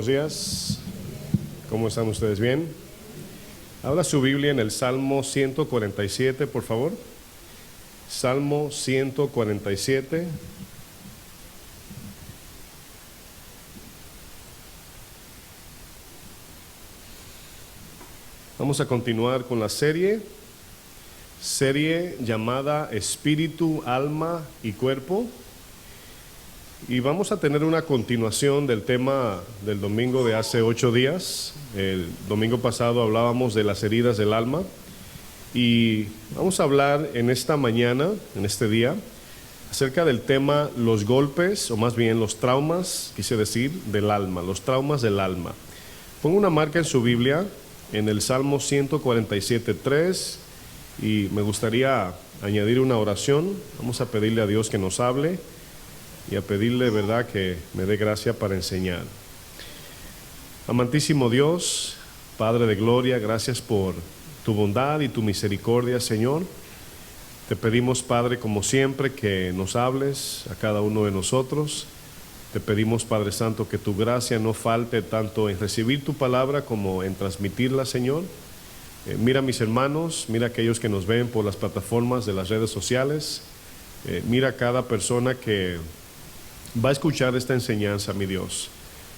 buenos días. ¿Cómo están ustedes? ¿Bien? Abra su Biblia en el Salmo 147, por favor. Salmo 147. Vamos a continuar con la serie llamada Espíritu, Alma y Cuerpo. Y vamos a tener una continuación del tema del domingo de hace 8 días. El domingo pasado hablábamos de las heridas del alma. Y vamos a hablar en esta mañana, en este día, acerca del tema los golpes, o más bien los traumas, quise decir, del alma, los traumas del alma. Ponga una marca en su Biblia, en el Salmo 147:3, y me gustaría añadir una oración. Vamos a pedirle a Dios que nos hable y a pedirle, verdad, que me dé gracia para enseñar. Amantísimo Dios, Padre de gloria, gracias por tu bondad y tu misericordia, Señor. Te pedimos, Padre, como siempre, que nos hables a cada uno de nosotros. Te pedimos, Padre Santo, que tu gracia no falte tanto en recibir tu palabra como en transmitirla, Señor. Mira a mis hermanos, mira a aquellos que nos ven por las plataformas de las redes sociales. Mira a cada persona que va a escuchar esta enseñanza, mi Dios.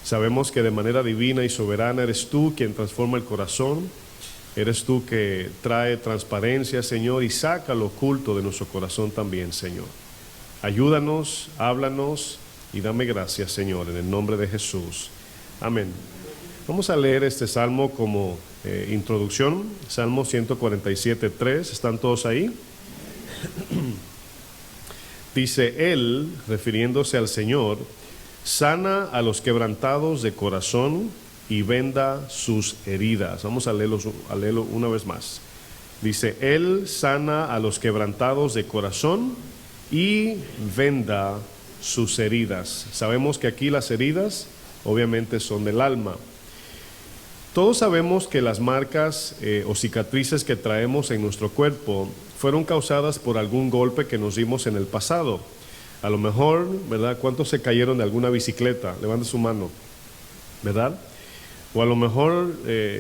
Sabemos que de manera divina y soberana eres tú quien transforma el corazón. Eres tú que trae transparencia, Señor, y saca lo oculto de nuestro corazón también, Señor. Ayúdanos, háblanos y dame gracias, Señor, en el nombre de Jesús. Amén. Vamos a leer este salmo como introducción. Salmo 147:3. ¿Están todos ahí? Dice él, refiriéndose al Señor, sana a los quebrantados de corazón y venda sus heridas. Vamos a leerlo una vez más. Dice, él sana a los quebrantados de corazón y venda sus heridas. Sabemos que aquí las heridas obviamente son del alma. Todos sabemos que las marcas o cicatrices que traemos en nuestro cuerpo fueron causadas por algún golpe que nos dimos en el pasado. A lo mejor, ¿verdad? ¿Cuántos se cayeron de alguna bicicleta? Levante su mano, ¿verdad? O a lo mejor,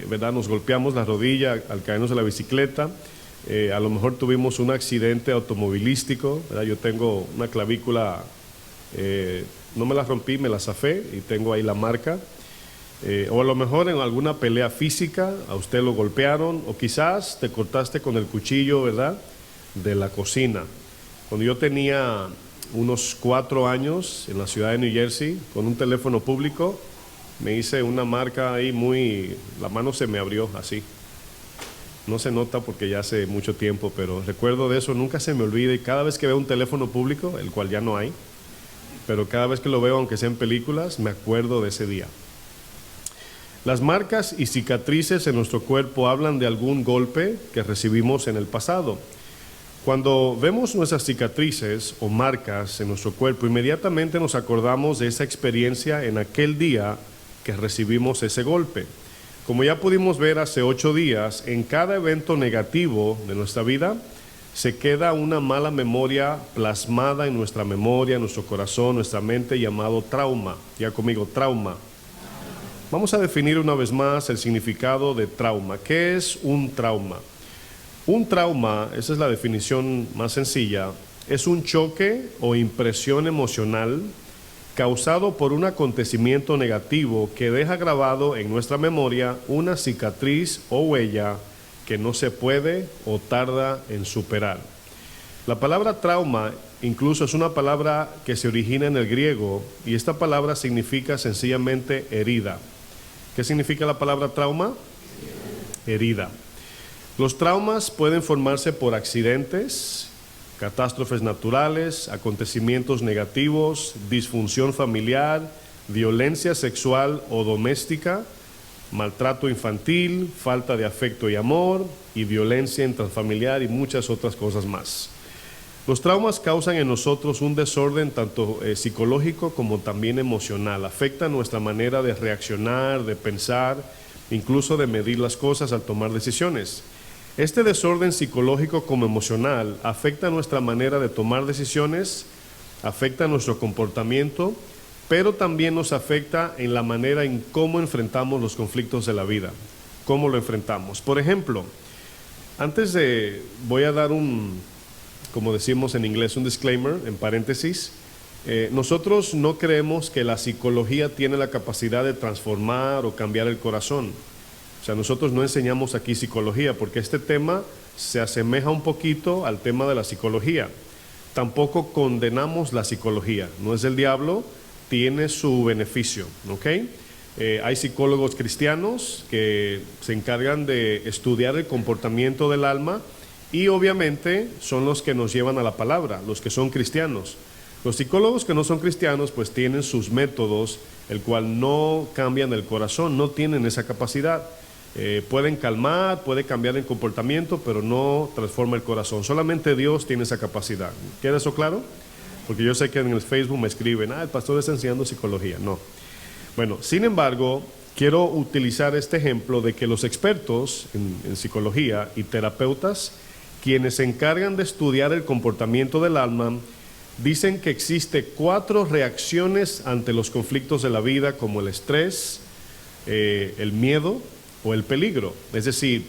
¿verdad? Nos golpeamos la rodilla al caernos de la bicicleta. A lo mejor tuvimos un accidente automovilístico, ¿verdad? Yo tengo una clavícula, no me la rompí, me la zafé y tengo ahí la marca. O a lo mejor en alguna pelea física a usted lo golpearon, o quizás te cortaste con el cuchillo, ¿verdad?, de la cocina. Cuando yo tenía unos 4 años en la ciudad de New Jersey, con un teléfono público, me hice una marca ahí la mano se me abrió así. No se nota porque ya hace mucho tiempo, pero recuerdo de eso, nunca se me olvida, y cada vez que veo un teléfono público, el cual ya no hay, pero cada vez que lo veo, aunque sea en películas, me acuerdo de ese día. Las marcas y cicatrices en nuestro cuerpo hablan de algún golpe que recibimos en el pasado. Cuando vemos nuestras cicatrices o marcas en nuestro cuerpo, inmediatamente nos acordamos de esa experiencia en aquel día que recibimos ese golpe. Como ya pudimos ver hace 8 días, en cada evento negativo de nuestra vida se queda una mala memoria plasmada en nuestra memoria, en nuestro corazón, nuestra mente, llamado trauma. Ya conmigo, trauma. Vamos a definir una vez más el significado de trauma. ¿Qué es un trauma? Un trauma, esa es la definición más sencilla, es un choque o impresión emocional causado por un acontecimiento negativo que deja grabado en nuestra memoria una cicatriz o huella que no se puede o tarda en superar. La palabra trauma incluso es una palabra que se origina en el griego, y esta palabra significa sencillamente herida. ¿Qué significa la palabra trauma? Herida. Los traumas pueden formarse por accidentes, catástrofes naturales, acontecimientos negativos, disfunción familiar, violencia sexual o doméstica, maltrato infantil, falta de afecto y amor, y violencia intrafamiliar, y muchas otras cosas más. Los traumas causan en nosotros un desorden tanto psicológico como también emocional. Afectan nuestra manera de reaccionar, de pensar, incluso de medir las cosas al tomar decisiones. Este desorden psicológico como emocional afecta nuestra manera de tomar decisiones, afecta nuestro comportamiento pero también nos afecta en la manera en cómo enfrentamos los conflictos de la vida, cómo lo enfrentamos. Por ejemplo, voy a dar como decimos en inglés, un disclaimer, en paréntesis. Nosotros no creemos que la psicología tiene la capacidad de transformar o cambiar el corazón. O sea, nosotros no enseñamos aquí psicología, porque este tema se asemeja un poquito al tema de la psicología. Tampoco condenamos la psicología, no es del diablo, tiene su beneficio, ¿ok? Hay psicólogos cristianos que se encargan de estudiar el comportamiento del alma y obviamente son los que nos llevan a la palabra, los que son cristianos. Los psicólogos que no son cristianos pues tienen sus métodos, el cual no cambian el corazón, no tienen esa capacidad. Pueden calmar, puede cambiar el comportamiento, pero no transforma el corazón. Solamente Dios tiene esa capacidad. ¿Queda eso claro? Porque yo sé que en el Facebook me escriben, el pastor está enseñando psicología. No. Bueno, sin embargo, quiero utilizar este ejemplo de que los expertos en psicología y terapeutas, quienes se encargan de estudiar el comportamiento del alma, dicen que existe 4 reacciones ante los conflictos de la vida, como el estrés, el miedo o el peligro. Es decir,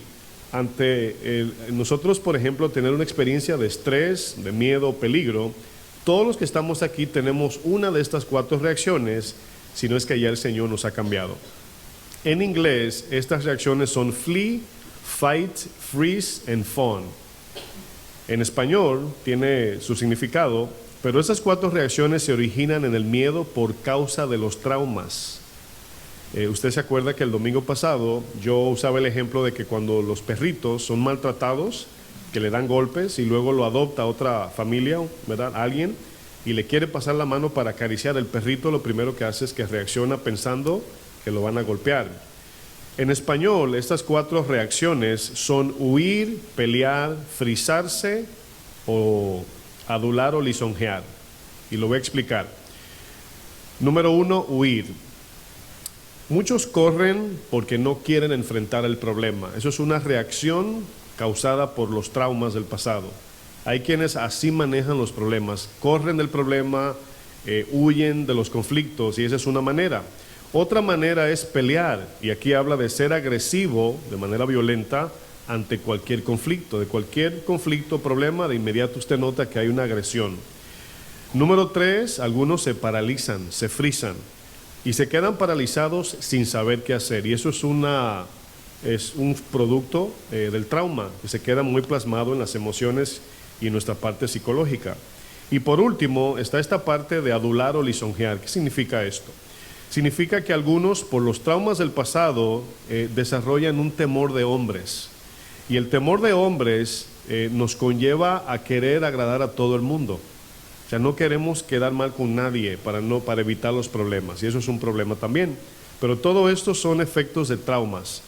nosotros, por ejemplo, tener una experiencia de estrés, de miedo, peligro, todos los que estamos aquí tenemos una de estas 4 reacciones, si no es que ya el Señor nos ha cambiado. En inglés, estas reacciones son flee, fight, freeze and fawn. En español tiene su significado, pero esas 4 reacciones se originan en el miedo por causa de los traumas. Usted se acuerda que el domingo pasado yo usaba el ejemplo de que cuando los perritos son maltratados, que le dan golpes y luego lo adopta otra familia, ¿verdad? Alguien, y le quiere pasar la mano para acariciar el perrito, lo primero que hace es que reacciona pensando que lo van a golpear. En español, estas 4 reacciones son huir, pelear, frisarse o adular o lisonjear. Y lo voy a explicar. Número 1, huir. Muchos corren porque no quieren enfrentar el problema. Eso es una reacción causada por los traumas del pasado. Hay quienes así manejan los problemas, corren del problema, huyen de los conflictos, y esa es una manera. Otra manera es pelear, y aquí habla de ser agresivo de manera violenta ante cualquier conflicto. De cualquier conflicto o problema, de inmediato usted nota que hay una agresión. Número 3, algunos se paralizan, se frisan y se quedan paralizados sin saber qué hacer, y eso es un producto del trauma, que se queda muy plasmado en las emociones y en nuestra parte psicológica. Y por último está esta parte de adular o lisonjear. ¿Qué significa esto? Significa que algunos, por los traumas del pasado, desarrollan un temor de hombres, y el temor de hombres nos conlleva a querer agradar a todo el mundo. O sea, no queremos quedar mal con nadie para evitar los problemas, y eso es un problema también. Pero todo esto son efectos de traumas.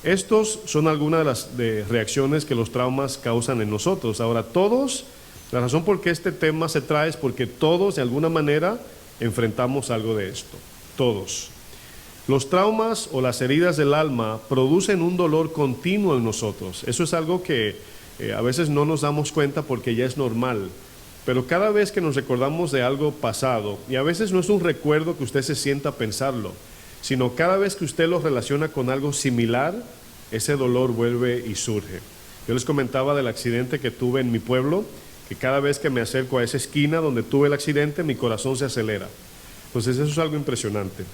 Estos son algunas de las reacciones que los traumas causan en nosotros. Ahora, la razón por qué este tema se trae es porque todos de alguna manera enfrentamos algo de esto. Todos. Los traumas o las heridas del alma producen un dolor continuo en nosotros. Eso es algo que a veces no nos damos cuenta porque ya es normal. Pero cada vez que nos recordamos de algo pasado, y a veces no es un recuerdo que usted se sienta a pensarlo, sino cada vez que usted lo relaciona con algo similar, ese dolor vuelve y surge. Yo les comentaba del accidente que tuve en mi pueblo, que cada vez que me acerco a esa esquina donde tuve el accidente, mi corazón se acelera. Entonces eso es algo impresionante.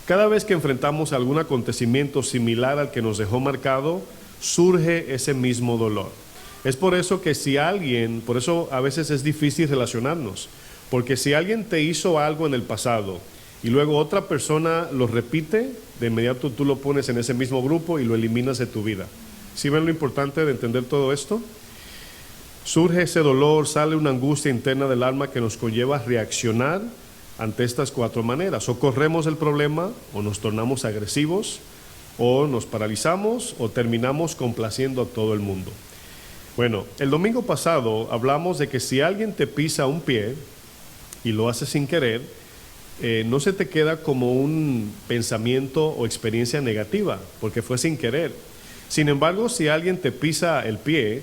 Cada vez que enfrentamos algún acontecimiento similar al que nos dejó marcado, surge ese mismo dolor. Es por eso que por eso a veces es difícil relacionarnos, porque si alguien te hizo algo en el pasado y luego otra persona lo repite, de inmediato tú lo pones en ese mismo grupo y lo eliminas de tu vida. ¿Sí ven lo importante de entender todo esto? Surge ese dolor, sale una angustia interna del alma que nos conlleva a reaccionar ante estas 4 maneras. O corremos el problema, o nos tornamos agresivos, o nos paralizamos, o terminamos complaciendo a todo el mundo. Bueno, el domingo pasado hablamos de que si alguien te pisa un pie y lo hace sin querer, no se te queda como un pensamiento o experiencia negativa, porque fue sin querer. Sin embargo, si alguien te pisa el pie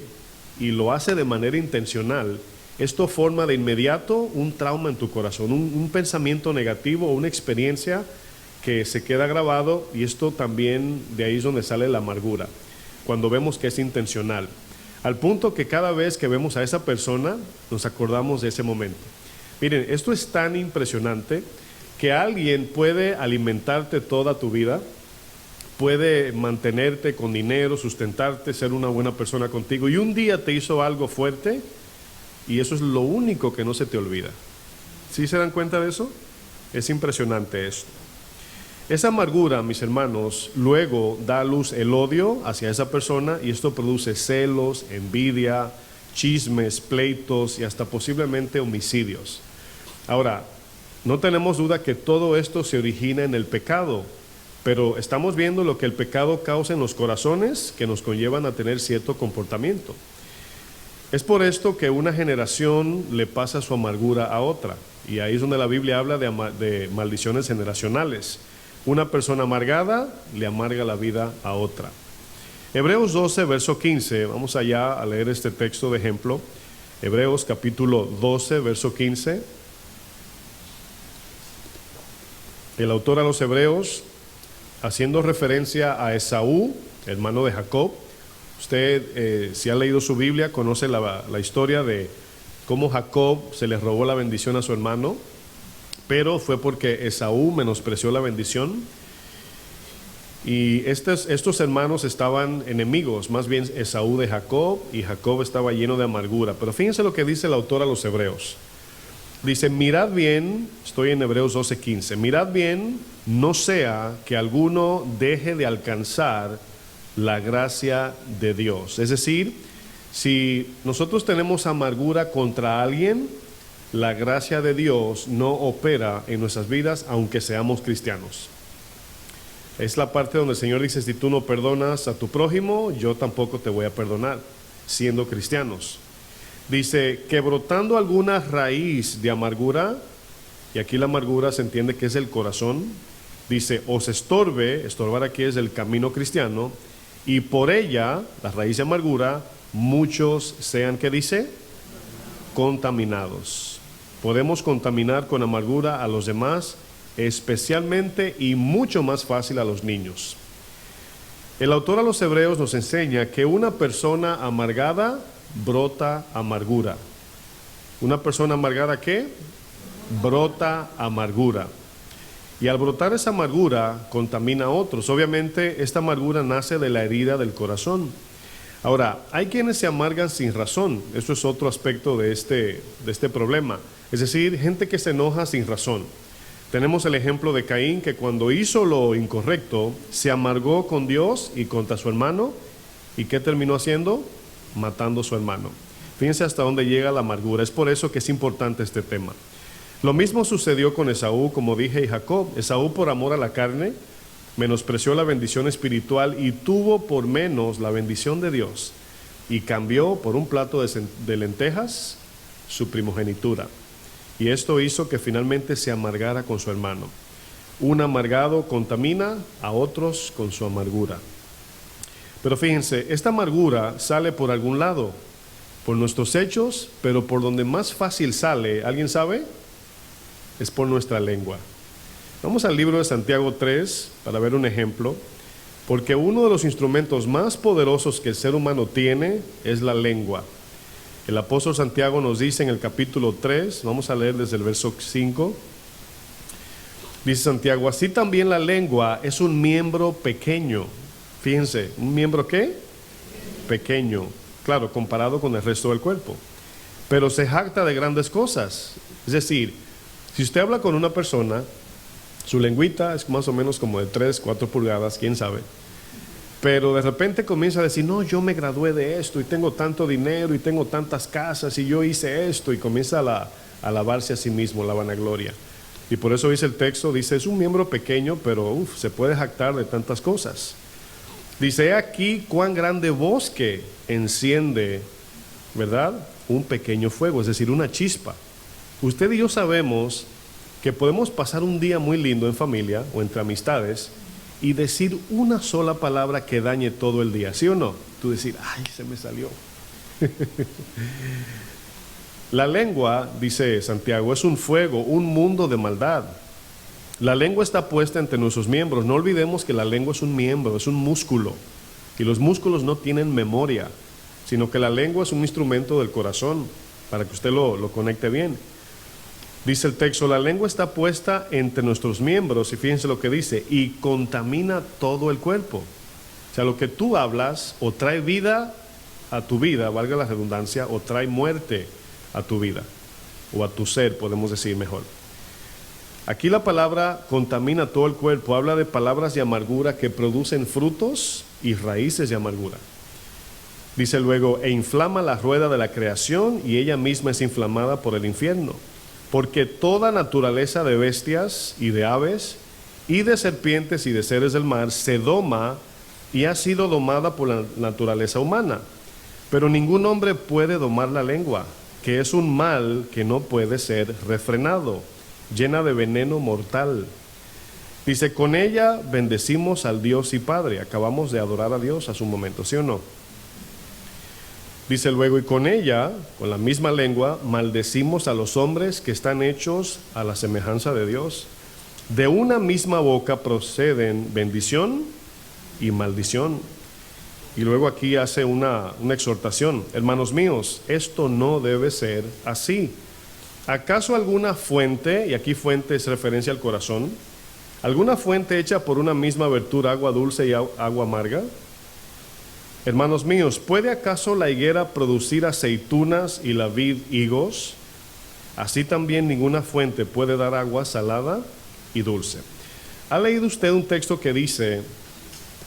y lo hace de manera intencional, esto forma de inmediato un trauma en tu corazón, un pensamiento negativo, una experiencia que se queda grabado, y esto también de ahí es donde sale la amargura, cuando vemos que es intencional, al punto que cada vez que vemos a esa persona nos acordamos de ese momento. Miren, esto es tan impresionante que alguien puede alimentarte toda tu vida, puede mantenerte con dinero, sustentarte, ser una buena persona contigo, y un día te hizo algo fuerte y eso es lo único que no se te olvida. ¿Sí se dan cuenta de eso? Es impresionante esto. Esa amargura, mis hermanos, luego da a luz el odio hacia esa persona, y esto produce celos, envidia, chismes, pleitos y hasta posiblemente homicidios. Ahora, no tenemos duda que todo esto se origina en el pecado, pero estamos viendo lo que el pecado causa en los corazones que nos conllevan a tener cierto comportamiento. Es por esto que una generación le pasa su amargura a otra, y ahí es donde la Biblia habla de maldiciones generacionales. Una persona amargada le amarga la vida a otra. Hebreos 12, verso 15, vamos allá a leer este texto de ejemplo. Hebreos capítulo 12, verso 15. El autor a los Hebreos, haciendo referencia a Esaú, hermano de Jacob. Usted, si ha leído su Biblia, conoce la historia de cómo Jacob se le robó la bendición a su hermano, pero fue porque Esaú menospreció la bendición, y estos hermanos estaban enemigos, más bien Esaú de Jacob, y Jacob estaba lleno de amargura. Pero fíjense lo que dice el autor a los Hebreos. Dice, mirad bien, estoy en Hebreos 12:15, mirad bien, no sea que alguno deje de alcanzar la gracia de Dios. Es decir, si nosotros tenemos amargura contra alguien, la gracia de Dios no opera en nuestras vidas, aunque seamos cristianos. Es la parte donde el Señor dice, si tú no perdonas a tu prójimo, yo tampoco te voy a perdonar, siendo cristianos. Dice, que brotando alguna raíz de amargura, y aquí la amargura se entiende que es el corazón, dice, os estorbe, estorbar aquí es el camino cristiano, y por ella, la raíz de amargura, muchos sean, ¿qué dice? Contaminados. Podemos contaminar con amargura a los demás, especialmente y mucho más fácil a los niños. El autor a los Hebreos nos enseña que una persona amargada brota amargura. ¿Una persona amargada qué? Brota amargura. Y al brotar esa amargura, contamina a otros. Obviamente, esta amargura nace de la herida del corazón. Ahora, hay quienes se amargan sin razón. Eso es otro aspecto de este problema. Es decir, gente que se enoja sin razón. Tenemos el ejemplo de Caín, que cuando hizo lo incorrecto, se amargó con Dios y contra su hermano. ¿Y qué terminó haciendo? Matando a su hermano. Fíjense hasta dónde llega la amargura. Es por eso que es importante este tema. Lo mismo sucedió con Esaú, como dije, y Jacob. Esaú, por amor a la carne, menospreció la bendición espiritual y tuvo por menos la bendición de Dios, y cambió por un plato de lentejas su primogenitura, y esto hizo que finalmente se amargara con su hermano. Un amargado contamina a otros con su amargura. Pero fíjense, esta amargura sale por algún lado, por nuestros hechos, pero por donde más fácil sale, ¿alguien sabe? Es por nuestra lengua. Vamos al libro de Santiago 3 para ver un ejemplo, porque uno de los instrumentos más poderosos que el ser humano tiene es la lengua. El apóstol Santiago nos dice en el capítulo 3, vamos a leer desde el verso 5, dice Santiago, así también la lengua es un miembro pequeño. Fíjense, ¿un miembro qué? Pequeño, claro, comparado con el resto del cuerpo, pero se jacta de grandes cosas. Es decir, si usted habla con una persona, su lengüita es más o menos como de 3, 4 pulgadas, quién sabe. Pero de repente comienza a decir, no, yo me gradué de esto y tengo tanto dinero y tengo tantas casas y yo hice esto, y comienza a alabarse a sí mismo, la vanagloria. Y por eso dice el texto, dice, es un miembro pequeño, pero se puede jactar de tantas cosas. Dice, he aquí cuán grande bosque enciende, ¿verdad? Un pequeño fuego, es decir, una chispa. Usted y yo sabemos que podemos pasar un día muy lindo en familia o entre amistades y decir una sola palabra que dañe todo el día, ¿sí o no? Tú decir, ay, se me salió. La lengua, dice Santiago, es un fuego, un mundo de maldad. La lengua está puesta entre nuestros miembros. No olvidemos que la lengua es un miembro, es un músculo. Y los músculos no tienen memoria, sino que la lengua es un instrumento del corazón, para que usted lo conecte bien. Dice el texto, la lengua está puesta entre nuestros miembros, y fíjense lo que dice, y contamina todo el cuerpo. O sea, lo que tú hablas o trae vida a tu vida, valga la redundancia, o trae muerte a tu vida, o a tu ser, podemos decir mejor. Aquí la palabra contamina todo el cuerpo, habla de palabras de amargura que producen frutos y raíces de amargura. Dice luego, e inflama la rueda de la creación y ella misma es inflamada por el infierno, porque toda naturaleza de bestias y de aves y de serpientes y de seres del mar se doma y ha sido domada por la naturaleza humana. Pero ningún hombre puede domar la lengua, que es un mal que no puede ser refrenado, llena de veneno mortal. Dice, con ella bendecimos al Dios y Padre. Acabamos de adorar a Dios hace un momento, ¿sí o no? Dice luego, y con ella, con la misma lengua, maldecimos a los hombres que están hechos a la semejanza de Dios. De una misma boca proceden bendición y maldición. Y luego aquí hace una exhortación. Hermanos míos, esto no debe ser así. ¿Acaso alguna fuente, y aquí fuente es referencia al corazón, alguna fuente hecha por una misma abertura, agua dulce y agua amarga? Hermanos míos, ¿puede acaso la higuera producir aceitunas y la vid higos? Así también ninguna fuente puede dar agua salada y dulce. ¿Ha leído usted un texto que dice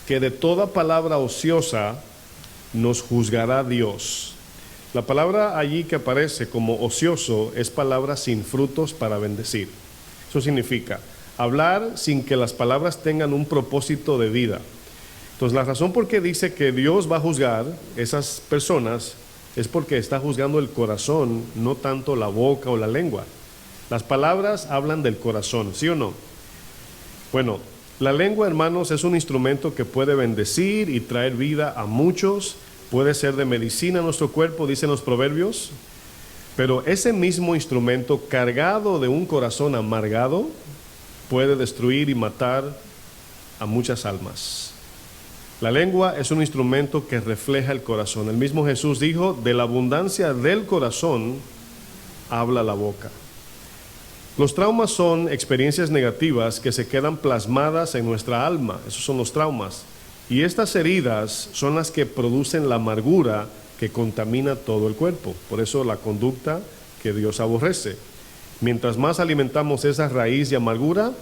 que de toda palabra ociosa nos juzgará Dios? La palabra allí que aparece como ocioso es palabra sin frutos para bendecir. Eso significa hablar sin que las palabras tengan un propósito de vida. Entonces, la razón por qué dice que Dios va a juzgar esas personas es porque está juzgando el corazón, no tanto la boca o la lengua. Las palabras hablan del corazón, ¿sí o no? Bueno, la lengua, hermanos, es un instrumento que puede bendecir y traer vida a muchos. Puede ser de medicina a nuestro cuerpo, dicen los proverbios. Pero ese mismo instrumento, cargado de un corazón amargado, puede destruir y matar a muchas almas. La lengua es un instrumento que refleja el corazón. El mismo Jesús dijo, de la abundancia del corazón habla la boca. Los traumas son experiencias negativas que se quedan plasmadas en nuestra alma. Esos son los traumas. Y estas heridas son las que producen la amargura que contamina todo el cuerpo. Por eso la conducta que Dios aborrece. Mientras más alimentamos esa raíz de amargura,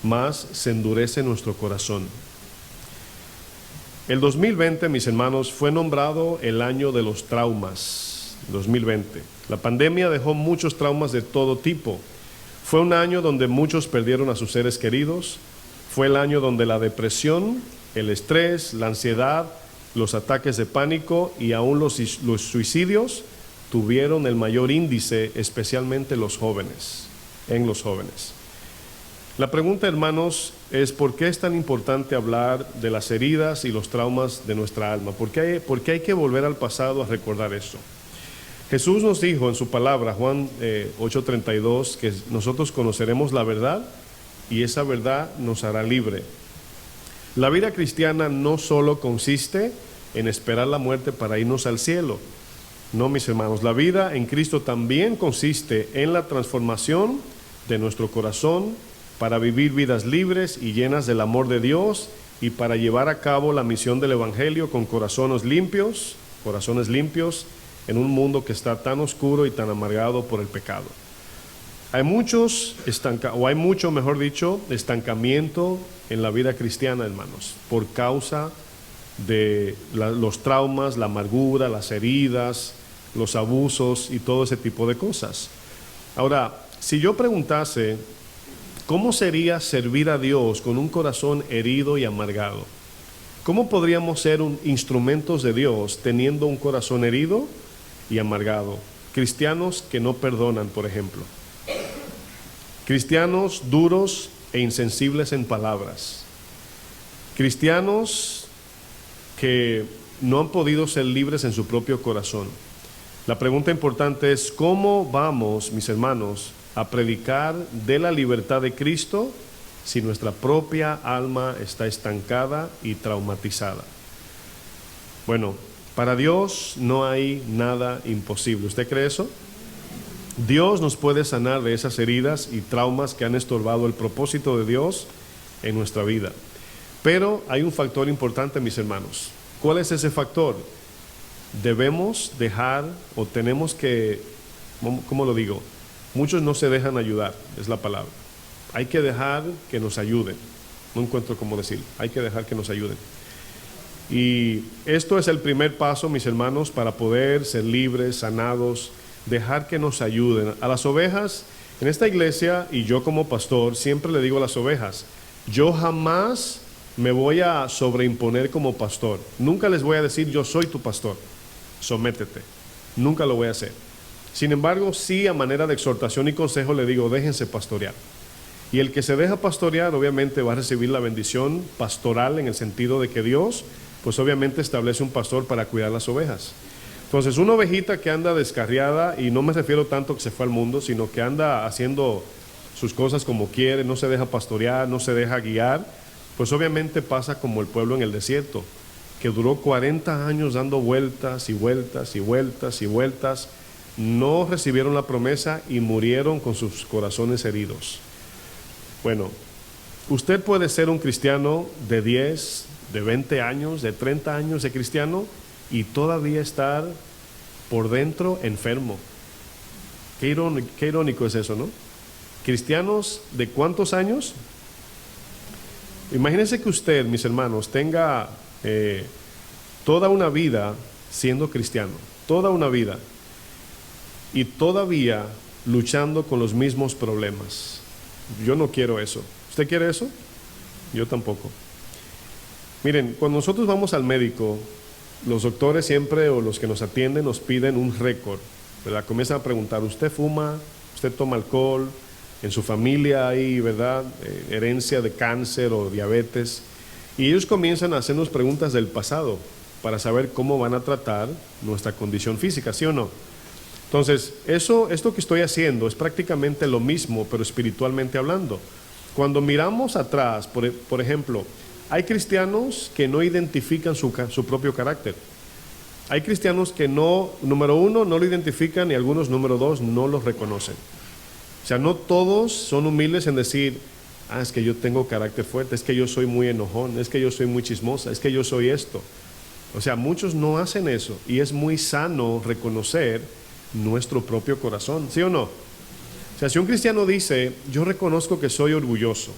más se endurece nuestro corazón. El 2020, mis hermanos, fue nombrado el año de los traumas. 2020. La pandemia dejó muchos traumas de todo tipo. Fue un año donde muchos perdieron a sus seres queridos. Fue el año donde la depresión, el estrés, la ansiedad, los ataques de pánico y aún los suicidios tuvieron el mayor índice, especialmente en los jóvenes. La pregunta, hermanos, es ¿por qué es tan importante hablar de las heridas y los traumas de nuestra alma? ¿Por qué hay que volver al pasado a recordar eso? Jesús nos dijo en su palabra, Juan 8:32, que nosotros conoceremos la verdad y esa verdad nos hará libre. La vida cristiana no solo consiste en esperar la muerte para irnos al cielo. No, mis hermanos, la vida en Cristo también consiste en la transformación de nuestro corazón para vivir vidas libres y llenas del amor de Dios y para llevar a cabo la misión del Evangelio con corazones limpios en un mundo que está tan oscuro y tan amargado por el pecado. Hay mucho estancamiento en la vida cristiana, hermanos, por causa de los traumas, la amargura, las heridas, los abusos y todo ese tipo de cosas. Ahora, si yo preguntase, ¿cómo sería servir a Dios con un corazón herido y amargado? ¿Cómo podríamos ser instrumentos de Dios teniendo un corazón herido y amargado? Cristianos que no perdonan, por ejemplo. Cristianos duros e insensibles en palabras. Cristianos que no han podido ser libres en su propio corazón. La pregunta importante es, ¿cómo vamos, mis hermanos, a predicar de la libertad de Cristo si nuestra propia alma está estancada y traumatizada? Bueno, para Dios no hay nada imposible. ¿Usted cree eso? Dios nos puede sanar de esas heridas y traumas que han estorbado el propósito de Dios en nuestra vida. Pero hay un factor importante, mis hermanos. ¿Cuál es ese factor? Debemos dejar o tenemos que, ¿cómo lo digo? Muchos no se dejan ayudar, es la palabra. Hay que dejar que nos ayuden. No encuentro cómo decirlo. Hay que dejar que nos ayuden. Y esto es el primer paso, mis hermanos, para poder ser libres, sanados, dejar que nos ayuden. A las ovejas, en esta iglesia, y yo como pastor, siempre le digo a las ovejas, yo jamás me voy a sobreimponer como pastor. Nunca les voy a decir, yo soy tu pastor, sométete. Nunca lo voy a hacer. Sin embargo, sí, a manera de exhortación y consejo, le digo, déjense pastorear. Y el que se deja pastorear, obviamente va a recibir la bendición pastoral en el sentido de que Dios, pues obviamente establece un pastor para cuidar las ovejas. Entonces, una ovejita que anda descarriada, y no me refiero tanto que se fue al mundo, sino que anda haciendo sus cosas como quiere, no se deja pastorear, no se deja guiar, pues obviamente pasa como el pueblo en el desierto, que duró 40 años dando vueltas y vueltas y vueltas y vueltas, no recibieron la promesa y murieron con sus corazones heridos. Bueno, usted puede ser un cristiano de 10, de 20 años, de 30 años de cristiano y todavía estar por dentro enfermo. Qué irónico es eso, ¿no? Cristianos de ¿cuántos años? Imagínense que usted, mis hermanos, tenga toda una vida siendo cristiano, toda una vida, y todavía luchando con los mismos problemas. Yo no quiero eso. ¿Usted quiere eso? Yo tampoco. Miren, cuando nosotros vamos al médico, los doctores siempre, o los que nos atienden, nos piden un récord, ¿verdad? Comienzan a preguntar, ¿usted fuma? ¿Usted toma alcohol? En su familia hay, ¿verdad?, herencia de cáncer o diabetes. Y ellos comienzan a hacernos preguntas del pasado para saber cómo van a tratar nuestra condición física, ¿sí o no? Entonces, esto que estoy haciendo es prácticamente lo mismo, pero espiritualmente hablando. Cuando miramos atrás, por ejemplo, hay cristianos que no identifican su propio carácter. Hay cristianos que no, número uno, no lo identifican, y algunos, número dos, no los reconocen. O sea, no todos son humildes en decir, es que yo tengo carácter fuerte, es que yo soy muy enojón, es que yo soy muy chismosa, es que yo soy esto. O sea, muchos no hacen eso, y es muy sano reconocer nuestro propio corazón, ¿sí o no? O sea, si un cristiano dice, yo reconozco que soy orgulloso,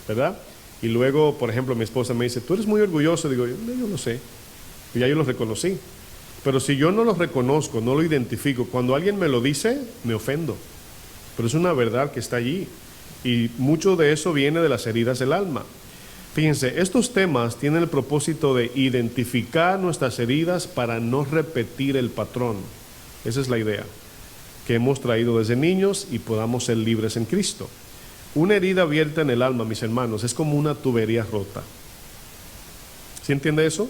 ¿verdad? Y luego, por ejemplo, mi esposa me dice, tú eres muy orgulloso, digo, yo lo sé, y ya yo lo reconocí. Pero si yo no lo reconozco, no lo identifico, cuando alguien me lo dice, me ofendo. Pero es una verdad que está allí, y mucho de eso viene de las heridas del alma. Fíjense, estos temas tienen el propósito de identificar nuestras heridas para no repetir el patrón. Esa es la idea que hemos traído desde niños y podamos ser libres en Cristo. Una herida abierta en el alma, mis hermanos, es como una tubería rota. ¿Sí entiende eso?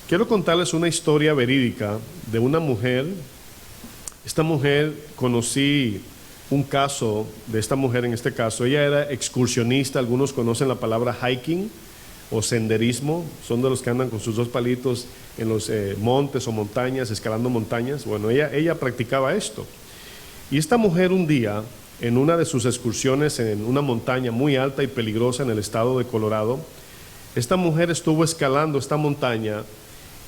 Quiero contarles una historia verídica de una mujer. Esta mujer, conocí un caso de esta mujer en este caso. Ella era excursionista, algunos conocen la palabra hiking o senderismo, son de los que andan con sus dos palitos en los montes o montañas, escalando montañas. Bueno, ella practicaba esto. Y esta mujer un día, en una de sus excursiones en una montaña muy alta y peligrosa en el estado de Colorado, esta mujer estuvo escalando esta montaña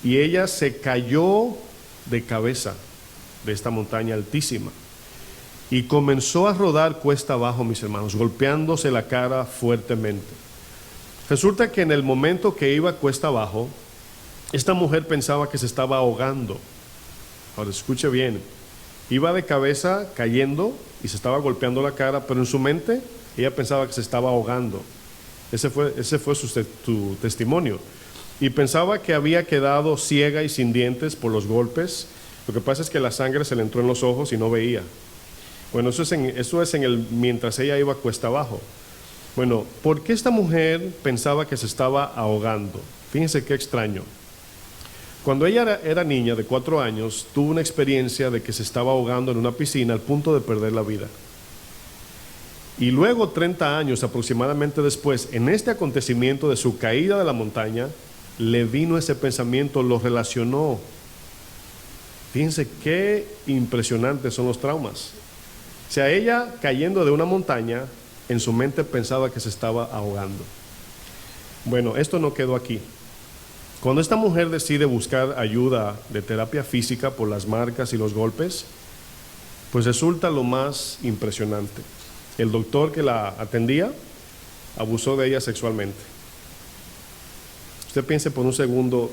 y ella se cayó de cabeza de esta montaña altísima y comenzó a rodar cuesta abajo, mis hermanos, golpeándose la cara fuertemente. Resulta que en el momento que iba cuesta abajo, esta mujer pensaba que se estaba ahogando. Ahora escuche bien, iba de cabeza cayendo y se estaba golpeando la cara, pero en su mente ella pensaba que se estaba ahogando. Ese fue su testimonio. Y pensaba que había quedado ciega y sin dientes por los golpes. Lo que pasa es que la sangre se le entró en los ojos y no veía. Bueno, eso es mientras ella iba cuesta abajo. Bueno, ¿por qué esta mujer pensaba que se estaba ahogando? Fíjense qué extraño. Cuando ella era niña de 4 años, tuvo una experiencia de que se estaba ahogando en una piscina al punto de perder la vida. Y luego, 30 años aproximadamente después, en este acontecimiento de su caída de la montaña, le vino ese pensamiento, lo relacionó. Fíjense qué impresionantes son los traumas. O sea, ella cayendo de una montaña, en su mente pensaba que se estaba ahogando. Bueno, esto no quedó aquí. Cuando esta mujer decide buscar ayuda de terapia física por las marcas y los golpes, pues resulta lo más impresionante. El doctor que la atendía abusó de ella sexualmente. Usted piense por un segundo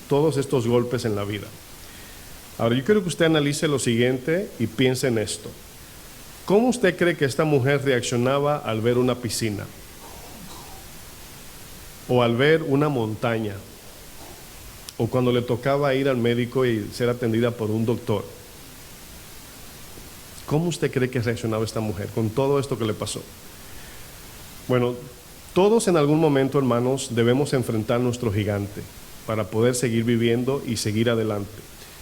todos estos golpes en la vida. Ahora, yo quiero que usted analice lo siguiente y piense en esto. ¿Cómo usted cree que esta mujer reaccionaba al ver una piscina? O al ver una montaña? O cuando le tocaba ir al médico y ser atendida por un doctor. ¿Cómo usted cree que reaccionaba esta mujer con todo esto que le pasó? Bueno, todos en algún momento, hermanos, debemos enfrentar nuestro gigante para poder seguir viviendo y seguir adelante.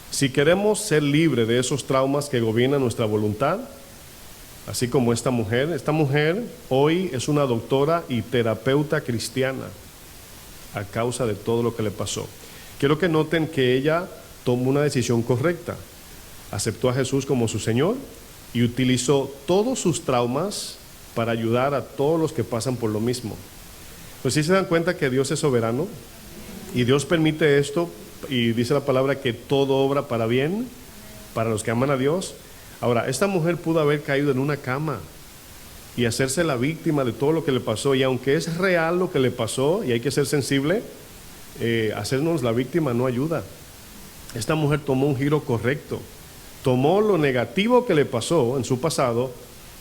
Si queremos ser libres de esos traumas que gobiernan nuestra voluntad, así como esta mujer hoy es una doctora y terapeuta cristiana a causa de todo lo que le pasó. Quiero que noten que ella tomó una decisión correcta, aceptó a Jesús como su Señor y utilizó todos sus traumas para ayudar a todos los que pasan por lo mismo. Pues sí se dan cuenta que Dios es soberano y Dios permite esto y dice la palabra que todo obra para bien para los que aman a Dios. Ahora, esta mujer pudo haber caído en una cama y hacerse la víctima de todo lo que le pasó, y aunque es real lo que le pasó y hay que ser sensible, hacernos la víctima no ayuda. Esta mujer tomó un giro correcto, tomó lo negativo que le pasó en su pasado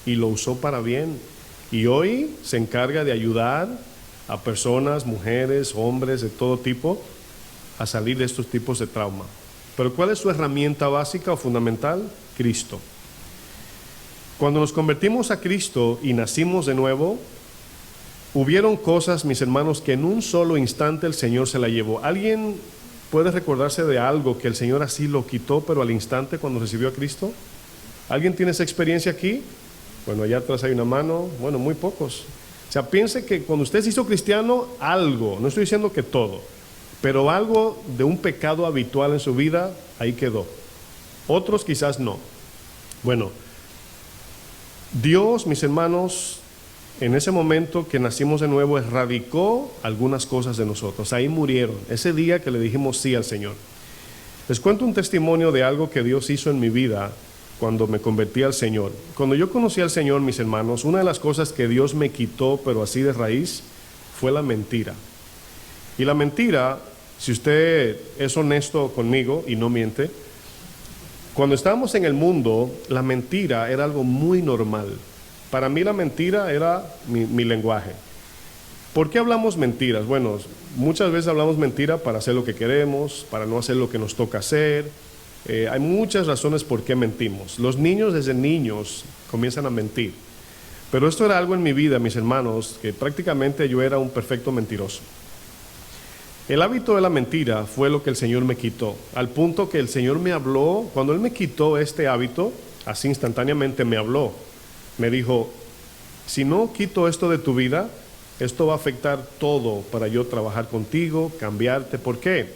y lo usó para bien, y hoy se encarga de ayudar a personas, mujeres, hombres de todo tipo a salir de estos tipos de trauma. Pero ¿cuál es su herramienta básica o fundamental? Cristo. Cuando nos convertimos a Cristo y nacimos de nuevo, hubieron cosas, mis hermanos, que en un solo instante el Señor se la llevó. ¿Alguien puede recordarse de algo que el Señor así lo quitó, pero al instante cuando recibió a Cristo? ¿Alguien tiene esa experiencia aquí? Bueno, allá atrás hay una mano. Bueno, muy pocos. O sea, piense que cuando usted se hizo cristiano, algo, no estoy diciendo que todo, pero algo de un pecado habitual en su vida, ahí quedó. Otros quizás no. Bueno, Dios, mis hermanos, en ese momento que nacimos de nuevo, erradicó algunas cosas de nosotros. Ahí murieron, ese día que le dijimos sí al Señor. Les cuento un testimonio de algo que Dios hizo en mi vida cuando me convertí al Señor. Cuando yo conocí al Señor, mis hermanos, una de las cosas que Dios me quitó, pero así de raíz, fue la mentira. Y la mentira, si usted es honesto conmigo y no miente, cuando estábamos en el mundo, la mentira era algo muy normal. Para mí la mentira era mi lenguaje. ¿Por qué hablamos mentiras? Bueno, muchas veces hablamos mentira para hacer lo que queremos, para no hacer lo que nos toca hacer. Hay muchas razones por qué mentimos. Los niños desde niños comienzan a mentir. Pero esto era algo en mi vida, mis hermanos, que prácticamente yo era un perfecto mentiroso. El hábito de la mentira fue lo que el Señor me quitó, al punto que el Señor me habló. Cuando Él me quitó este hábito, así instantáneamente me habló. Me dijo, si no quito esto de tu vida, esto va a afectar todo para yo trabajar contigo, cambiarte. ¿Por qué?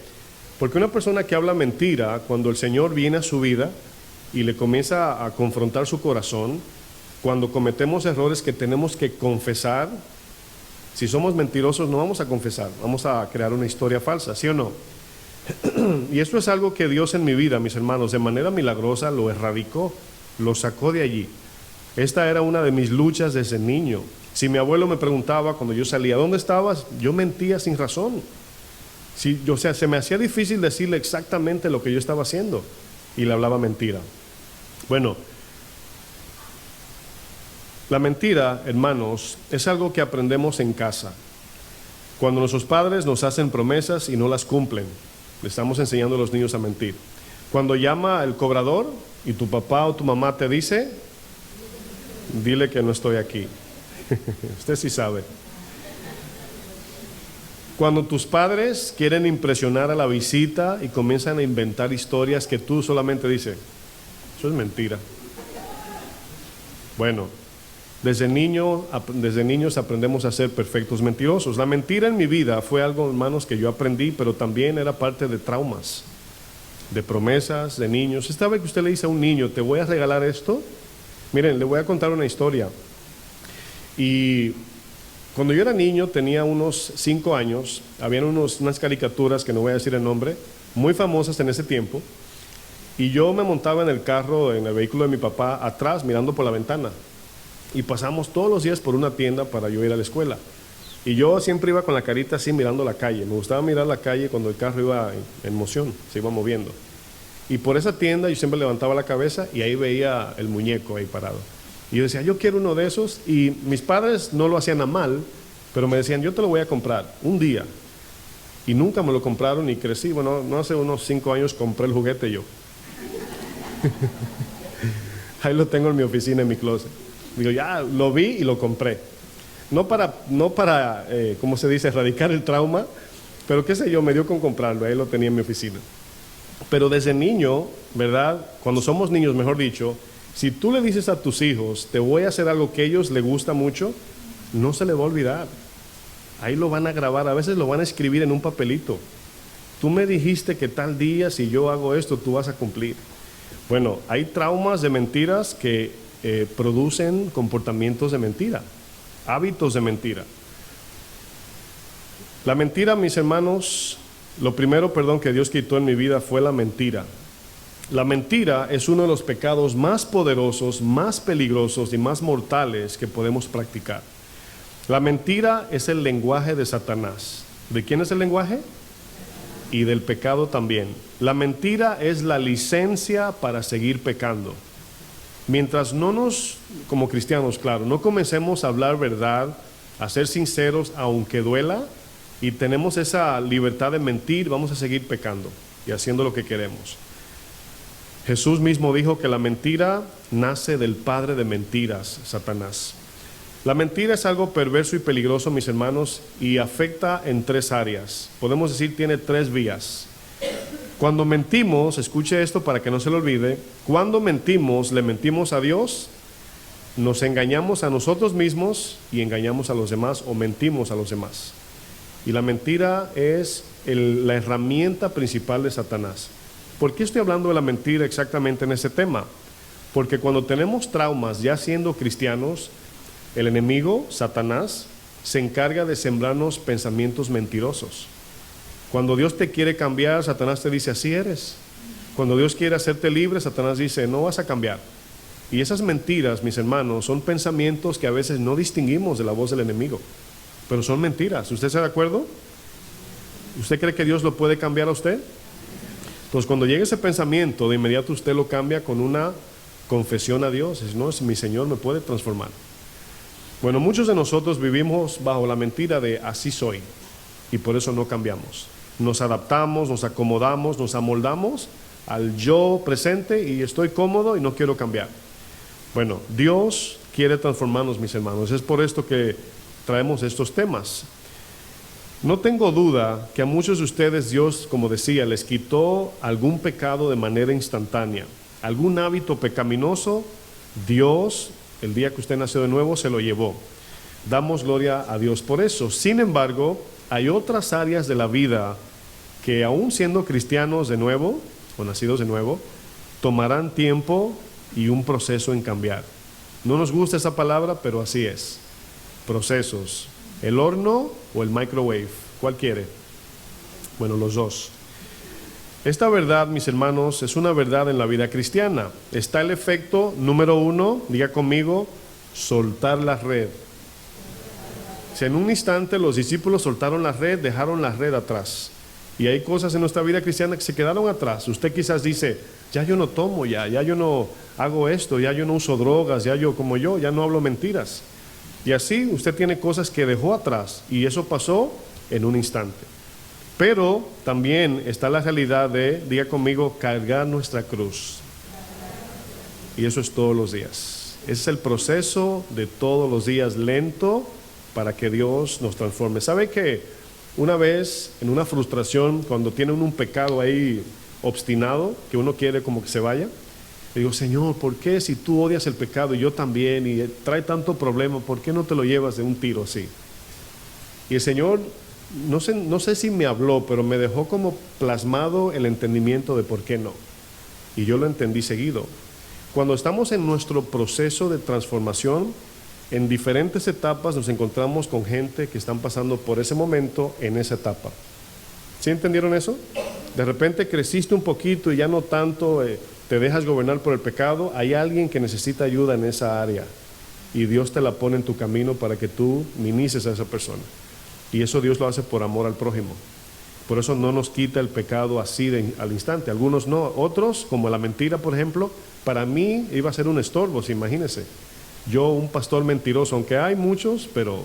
Porque una persona que habla mentira, cuando el Señor viene a su vida y le comienza a confrontar su corazón, cuando cometemos errores que tenemos que confesar, si somos mentirosos no vamos a confesar, vamos a crear una historia falsa, ¿sí o no? Y esto es algo que Dios en mi vida, mis hermanos, de manera milagrosa lo erradicó, lo sacó de allí. Esta era una de mis luchas desde niño. Si mi abuelo me preguntaba cuando yo salía, ¿dónde estabas?, yo mentía sin razón. O sea, se me hacía difícil decirle exactamente lo que yo estaba haciendo y le hablaba mentira. Bueno, la mentira, hermanos, es algo que aprendemos en casa. Cuando nuestros padres nos hacen promesas y no las cumplen, le estamos enseñando a los niños a mentir. Cuando llama el cobrador y tu papá o tu mamá te dice, dile que no estoy aquí. Usted sí sabe. Cuando tus padres quieren impresionar a la visita y comienzan a inventar historias que tú solamente dices, eso es mentira. Bueno, desde niños aprendemos a ser perfectos mentirosos. La mentira en mi vida fue algo, hermanos, que yo aprendí, pero también era parte de traumas, de promesas, de niños. Esta vez que usted le dice a un niño, te voy a regalar esto, miren, le voy a contar una historia. Y cuando yo era niño, tenía unos 5 años, habían unas caricaturas, que no voy a decir el nombre, muy famosas en ese tiempo, y yo me montaba en el carro, en el vehículo de mi papá, atrás, mirando por la ventana, y pasamos todos los días por una tienda para yo ir a la escuela, y yo siempre iba con la carita así mirando la calle. Me gustaba mirar la calle cuando el carro iba en moción, se iba moviendo, y por esa tienda yo siempre levantaba la cabeza y ahí veía el muñeco ahí parado. Y yo decía, yo quiero uno de esos, y mis padres no lo hacían a mal, pero me decían, yo te lo voy a comprar un día. Y nunca me lo compraron y crecí. Bueno, no hace unos 5 años compré el juguete yo. Ahí lo tengo en mi oficina, en mi closet. Digo, ya lo vi y lo compré. No para ¿cómo se dice?, erradicar el trauma, pero qué sé yo, me dio con comprarlo, ahí lo tenía en mi oficina. Pero desde niño, ¿verdad? Cuando somos niños, mejor dicho, si tú le dices a tus hijos, te voy a hacer algo que a ellos les gusta mucho, no se les va a olvidar. Ahí lo van a grabar, a veces lo van a escribir en un papelito. Tú me dijiste que tal día, si yo hago esto, tú vas a cumplir. Bueno, hay traumas de mentiras que producen comportamientos de mentira, hábitos de mentira. La mentira, mis hermanos, lo primero, que Dios quitó en mi vida fue la mentira. La mentira es uno de los pecados más poderosos, más peligrosos y más mortales que podemos practicar. La mentira es el lenguaje de Satanás. ¿De quién es el lenguaje? Y del pecado también. La mentira es la licencia para seguir pecando. Mientras como cristianos, claro, no comencemos a hablar verdad, a ser sinceros aunque duela, y tenemos esa libertad de mentir, vamos a seguir pecando y haciendo lo que queremos. Jesús mismo dijo que la mentira nace del padre de mentiras, Satanás. La mentira es algo perverso y peligroso, mis hermanos, y afecta en 3 áreas. Podemos decir, tiene 3 vías. Cuando mentimos, escuche esto para que no se lo olvide, cuando mentimos, le mentimos a Dios, nos engañamos a nosotros mismos y engañamos a los demás, o mentimos a los demás. Y la mentira es la herramienta principal de Satanás. ¿Por qué estoy hablando de la mentira exactamente en ese tema? Porque cuando tenemos traumas, ya siendo cristianos, el enemigo, Satanás, se encarga de sembrarnos pensamientos mentirosos. Cuando Dios te quiere cambiar, Satanás te dice, así eres. Cuando Dios quiere hacerte libre, Satanás dice, no vas a cambiar. Y esas mentiras, mis hermanos, son pensamientos que a veces no distinguimos de la voz del enemigo, pero son mentiras. ¿Usted está de acuerdo? ¿Usted cree que Dios lo puede cambiar a usted? Entonces, cuando llega ese pensamiento, de inmediato usted lo cambia con una confesión a Dios. Es, no, mi Señor me puede transformar. Bueno, muchos de nosotros vivimos bajo la mentira de así soy, y por eso no cambiamos. Nos adaptamos, nos acomodamos, nos amoldamos al yo presente y estoy cómodo y no quiero cambiar. Bueno, Dios quiere transformarnos, mis hermanos. Es por esto que traemos estos temas. No tengo duda que a muchos de ustedes Dios, como decía, les quitó algún pecado de manera instantánea. Algún hábito pecaminoso, Dios, el día que usted nació de nuevo, se lo llevó. Damos gloria a Dios por eso. Sin embargo, hay otras áreas de la vida que aún siendo cristianos de nuevo, o nacidos de nuevo, tomarán tiempo y un proceso en cambiar. No nos gusta esa palabra, pero así es. Procesos. ¿El horno o el microwave? ¿Cuál quiere? Bueno, los dos. Esta verdad, mis hermanos, es una verdad en la vida cristiana. Está el efecto número 1, diga conmigo, soltar la red. Si en un instante los discípulos soltaron la red, dejaron la red atrás. Y hay cosas en nuestra vida cristiana que se quedaron atrás. Usted quizás dice, ya yo no tomo, ya yo no hago esto, ya yo no uso drogas, ya no hablo mentiras. Y así usted tiene cosas que dejó atrás y eso pasó en un instante. Pero también está la realidad de, diga conmigo, cargar nuestra cruz. Y eso es todos los días. Ese es el proceso de todos los días lento para que Dios nos transforme. ¿Sabe que Una vez, en una frustración, cuando tiene uno un pecado ahí obstinado, que uno quiere como que se vaya, le digo, Señor, ¿por qué si tú odias el pecado y yo también, y trae tanto problema, ¿por qué no te lo llevas de un tiro así? Y el Señor, no sé si me habló, pero me dejó como plasmado el entendimiento de por qué no. Y yo lo entendí seguido. Cuando estamos en nuestro proceso de transformación, en diferentes etapas nos encontramos con gente que están pasando por ese momento en esa etapa. ¿Sí entendieron eso? De repente creciste un poquito y ya no tanto, te dejas gobernar por el pecado. Hay alguien que necesita ayuda en esa área y Dios te la pone en tu camino para que tú ministres a esa persona. Y eso Dios lo hace por amor al prójimo. Por eso no nos quita el pecado así al instante. Algunos no, otros, como la mentira, por ejemplo, para mí iba a ser un estorbo, si imagínense. Yo, un pastor mentiroso, aunque hay muchos, pero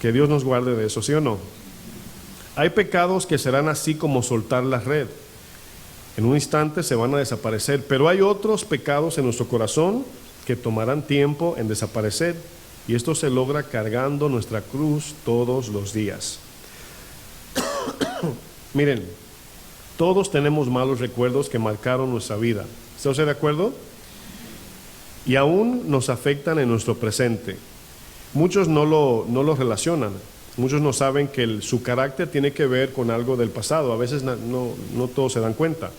que Dios nos guarde de eso, ¿sí o no? Hay pecados que serán así como soltar la red. En un instante se van a desaparecer, pero hay otros pecados en nuestro corazón que tomarán tiempo en desaparecer, y esto se logra cargando nuestra cruz todos los días. Miren, todos tenemos malos recuerdos que marcaron nuestra vida. ¿Está usted de acuerdo? Y aún nos afectan en nuestro presente. Muchos no lo relacionan. Muchos no saben que su carácter tiene que ver con algo del pasado. A veces no todos se dan cuenta.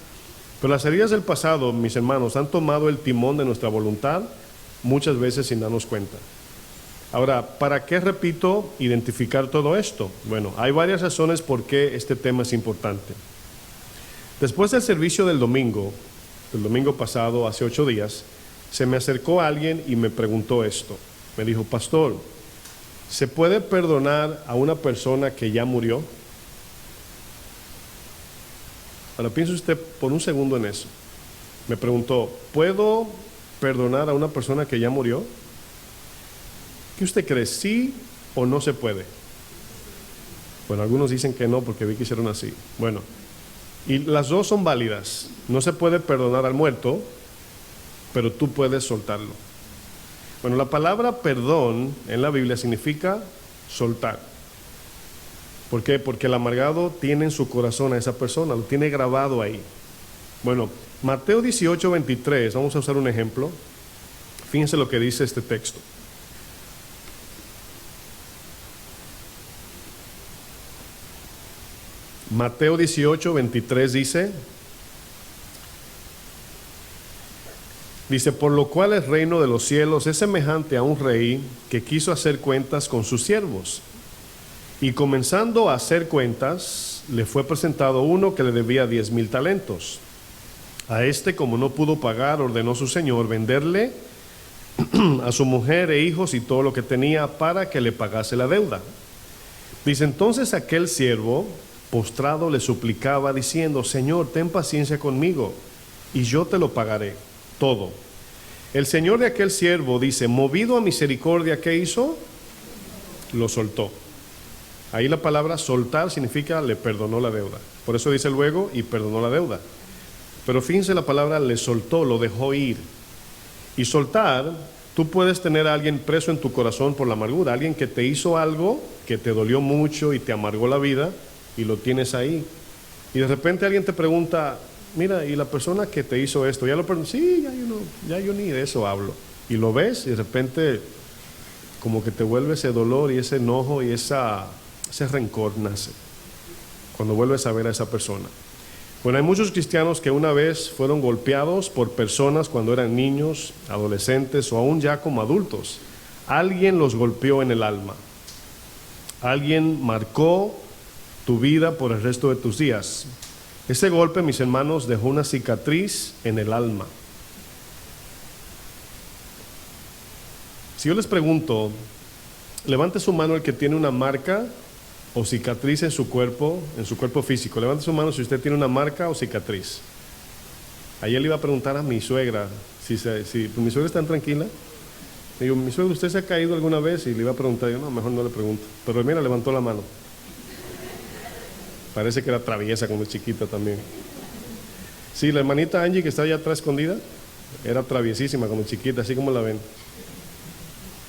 Pero las heridas del pasado, mis hermanos, han tomado el timón de nuestra voluntad muchas veces sin darnos cuenta. Ahora, ¿para qué, repito, identificar todo esto? Bueno, hay varias razones por qué este tema es importante. Después del servicio del domingo pasado, hace 8 días, se me acercó alguien y me preguntó esto. Me dijo, pastor, ¿se puede perdonar a una persona que ya murió? Ahora piense usted por un segundo en eso. Me preguntó, ¿puedo perdonar a una persona que ya murió? ¿Qué usted cree? ¿Sí o no se puede? Bueno, algunos dicen que no porque vi que hicieron así. Bueno, y las dos son válidas. No se puede perdonar al muerto, pero tú puedes soltarlo. Bueno, la palabra perdón en la Biblia significa soltar. ¿Por qué? Porque el amargado tiene en su corazón a esa persona, lo tiene grabado ahí. Bueno, Mateo 18:23, vamos a usar un ejemplo. Fíjense lo que dice este texto. Mateo 18:23 dice, por lo cual el reino de los cielos es semejante a un rey que quiso hacer cuentas con sus siervos. Y comenzando a hacer cuentas, le fue presentado uno que le debía 10,000 talentos. A este, como no pudo pagar, ordenó su señor venderle a su mujer e hijos y todo lo que tenía para que le pagase la deuda. Dice, entonces aquel siervo postrado le suplicaba diciendo, Señor, ten paciencia conmigo y yo te lo pagaré todo. El señor de aquel siervo dice, movido a misericordia, ¿qué hizo? Lo soltó. Ahí la palabra soltar significa le perdonó la deuda. Por eso dice luego, y perdonó la deuda. Pero fíjense la palabra le soltó, lo dejó ir. Y soltar, tú puedes tener a alguien preso en tu corazón por la amargura, alguien que te hizo algo que te dolió mucho y te amargó la vida, y lo tienes ahí. Y de repente alguien te pregunta, mira, ¿y la persona que te hizo esto? ¿Ya lo perdonó? Sí, ya yo ni de eso hablo. Y lo ves y de repente como que te vuelve ese dolor y ese enojo y ese rencor nace cuando vuelves a ver a esa persona. Bueno, hay muchos cristianos que una vez fueron golpeados por personas cuando eran niños, adolescentes o aún ya como adultos. Alguien los golpeó en el alma. Alguien marcó tu vida por el resto de tus días. Ese golpe, mis hermanos, dejó una cicatriz en el alma. Si yo les pregunto, levante su mano el que tiene una marca o cicatriz en su cuerpo físico. Levante su mano si usted tiene una marca o cicatriz. Ayer le iba a preguntar a mi suegra, si mi suegra está tranquila. Le digo, mi suegra, ¿usted se ha caído alguna vez? Y le iba a preguntar, yo no, mejor no le pregunto. Pero mira, levantó la mano. Parece que era traviesa cuando chiquita también. Sí, la hermanita Angie que está allá atrás escondida, era traviesísima cuando chiquita, así como la ven.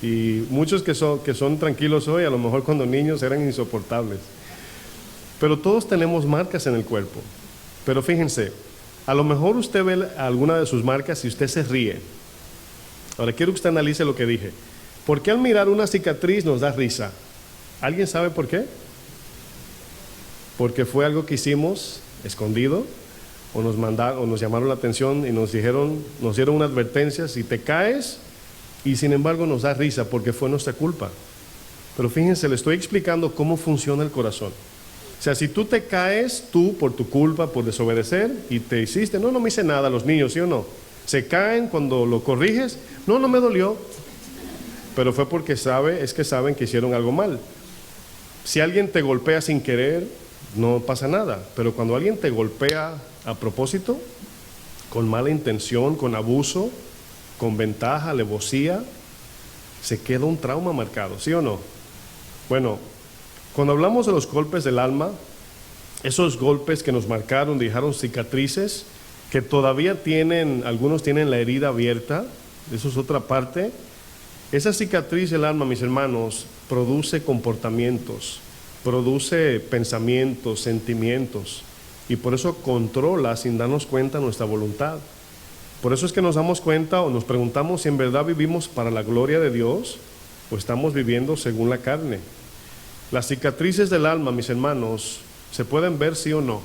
Y muchos que son tranquilos hoy, a lo mejor cuando niños eran insoportables. Pero todos tenemos marcas en el cuerpo. Pero fíjense, a lo mejor usted ve alguna de sus marcas y usted se ríe. Ahora quiero que usted analice lo que dije. ¿Por qué al mirar una cicatriz nos da risa? ¿Alguien sabe por qué? Porque fue algo que hicimos escondido, o nos llamaron la atención y nos dieron una advertencia: si te caes, y sin embargo nos da risa porque fue nuestra culpa. Pero fíjense, le estoy explicando cómo funciona el corazón. O sea, si tú te caes, tú por tu culpa, por desobedecer, y te hiciste, no me hice nada, los niños, ¿sí o no? Se caen cuando lo corriges, no me dolió, pero fue porque saben que hicieron algo mal. Si alguien te golpea sin querer, no pasa nada, pero cuando alguien te golpea a propósito, con mala intención, con abuso, con ventaja, alevosía, se queda un trauma marcado, ¿sí o no? Bueno, cuando hablamos de los golpes del alma, esos golpes que nos marcaron, dejaron cicatrices, que todavía algunos tienen la herida abierta, eso es otra parte. Esa cicatriz del alma, mis hermanos, produce comportamientos, produce pensamientos, sentimientos, y por eso controla sin darnos cuenta nuestra voluntad. Por eso es que nos damos cuenta o nos preguntamos si en verdad vivimos para la gloria de Dios o estamos viviendo según la carne. Las cicatrices del alma, mis hermanos, ¿se pueden ver sí o no?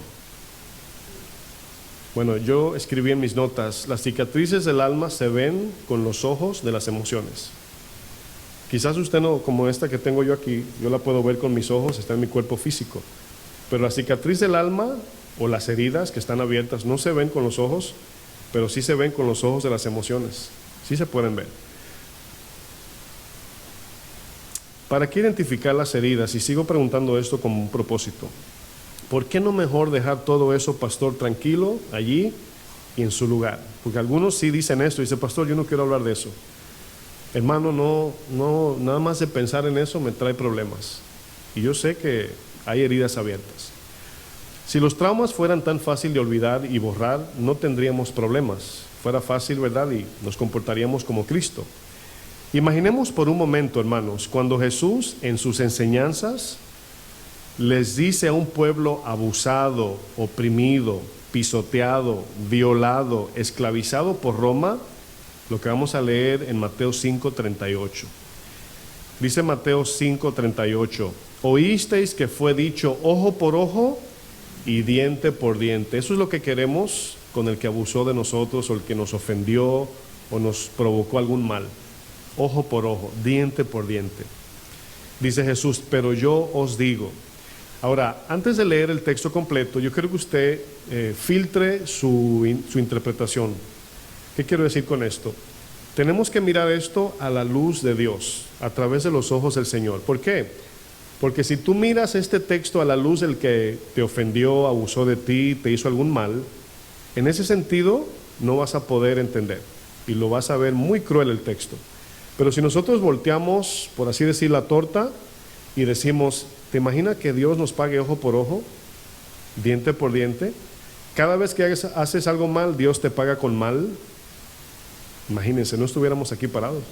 Bueno, yo escribí en mis notas: las cicatrices del alma se ven con los ojos de las emociones. Quizás usted no, como esta que tengo yo aquí, yo la puedo ver con mis ojos, está en mi cuerpo físico. Pero la cicatriz del alma o las heridas que están abiertas no se ven con los ojos, pero sí se ven con los ojos de las emociones. Sí se pueden ver. ¿Para qué identificar las heridas? Y sigo preguntando esto como un propósito. ¿Por qué no mejor dejar todo eso, pastor, tranquilo, allí y en su lugar? Porque algunos sí dicen esto, dicen: pastor, yo no quiero hablar de eso. Hermano, no, nada más de pensar en eso me trae problemas. Y yo sé que hay heridas abiertas. Si los traumas fueran tan fácil de olvidar y borrar, no tendríamos problemas. Fuera fácil, ¿verdad? Y nos comportaríamos como Cristo. Imaginemos por un momento, hermanos, cuando Jesús en sus enseñanzas les dice a un pueblo abusado, oprimido, pisoteado, violado, esclavizado por Roma, lo que vamos a leer en Mateo 5:38. Dice Mateo 5:38: oísteis que fue dicho ojo por ojo y diente por diente. Eso es lo que queremos con el que abusó de nosotros, o el que nos ofendió o nos provocó algún mal. Ojo por ojo, diente por diente. Dice Jesús: pero yo os digo. Ahora, antes de leer el texto completo, yo quiero que usted filtre su interpretación. ¿Qué quiero decir con esto? Tenemos que mirar esto a la luz de Dios, a través de los ojos del Señor. ¿Por qué? Porque si tú miras este texto a la luz del que te ofendió, abusó de ti, te hizo algún mal, en ese sentido no vas a poder entender y lo vas a ver muy cruel el texto. Pero si nosotros volteamos, por así decir, la torta y decimos: ¿te imaginas que Dios nos pague ojo por ojo, diente por diente? Cada vez que haces algo mal, Dios te paga con mal. Imagínense, no estuviéramos aquí parados.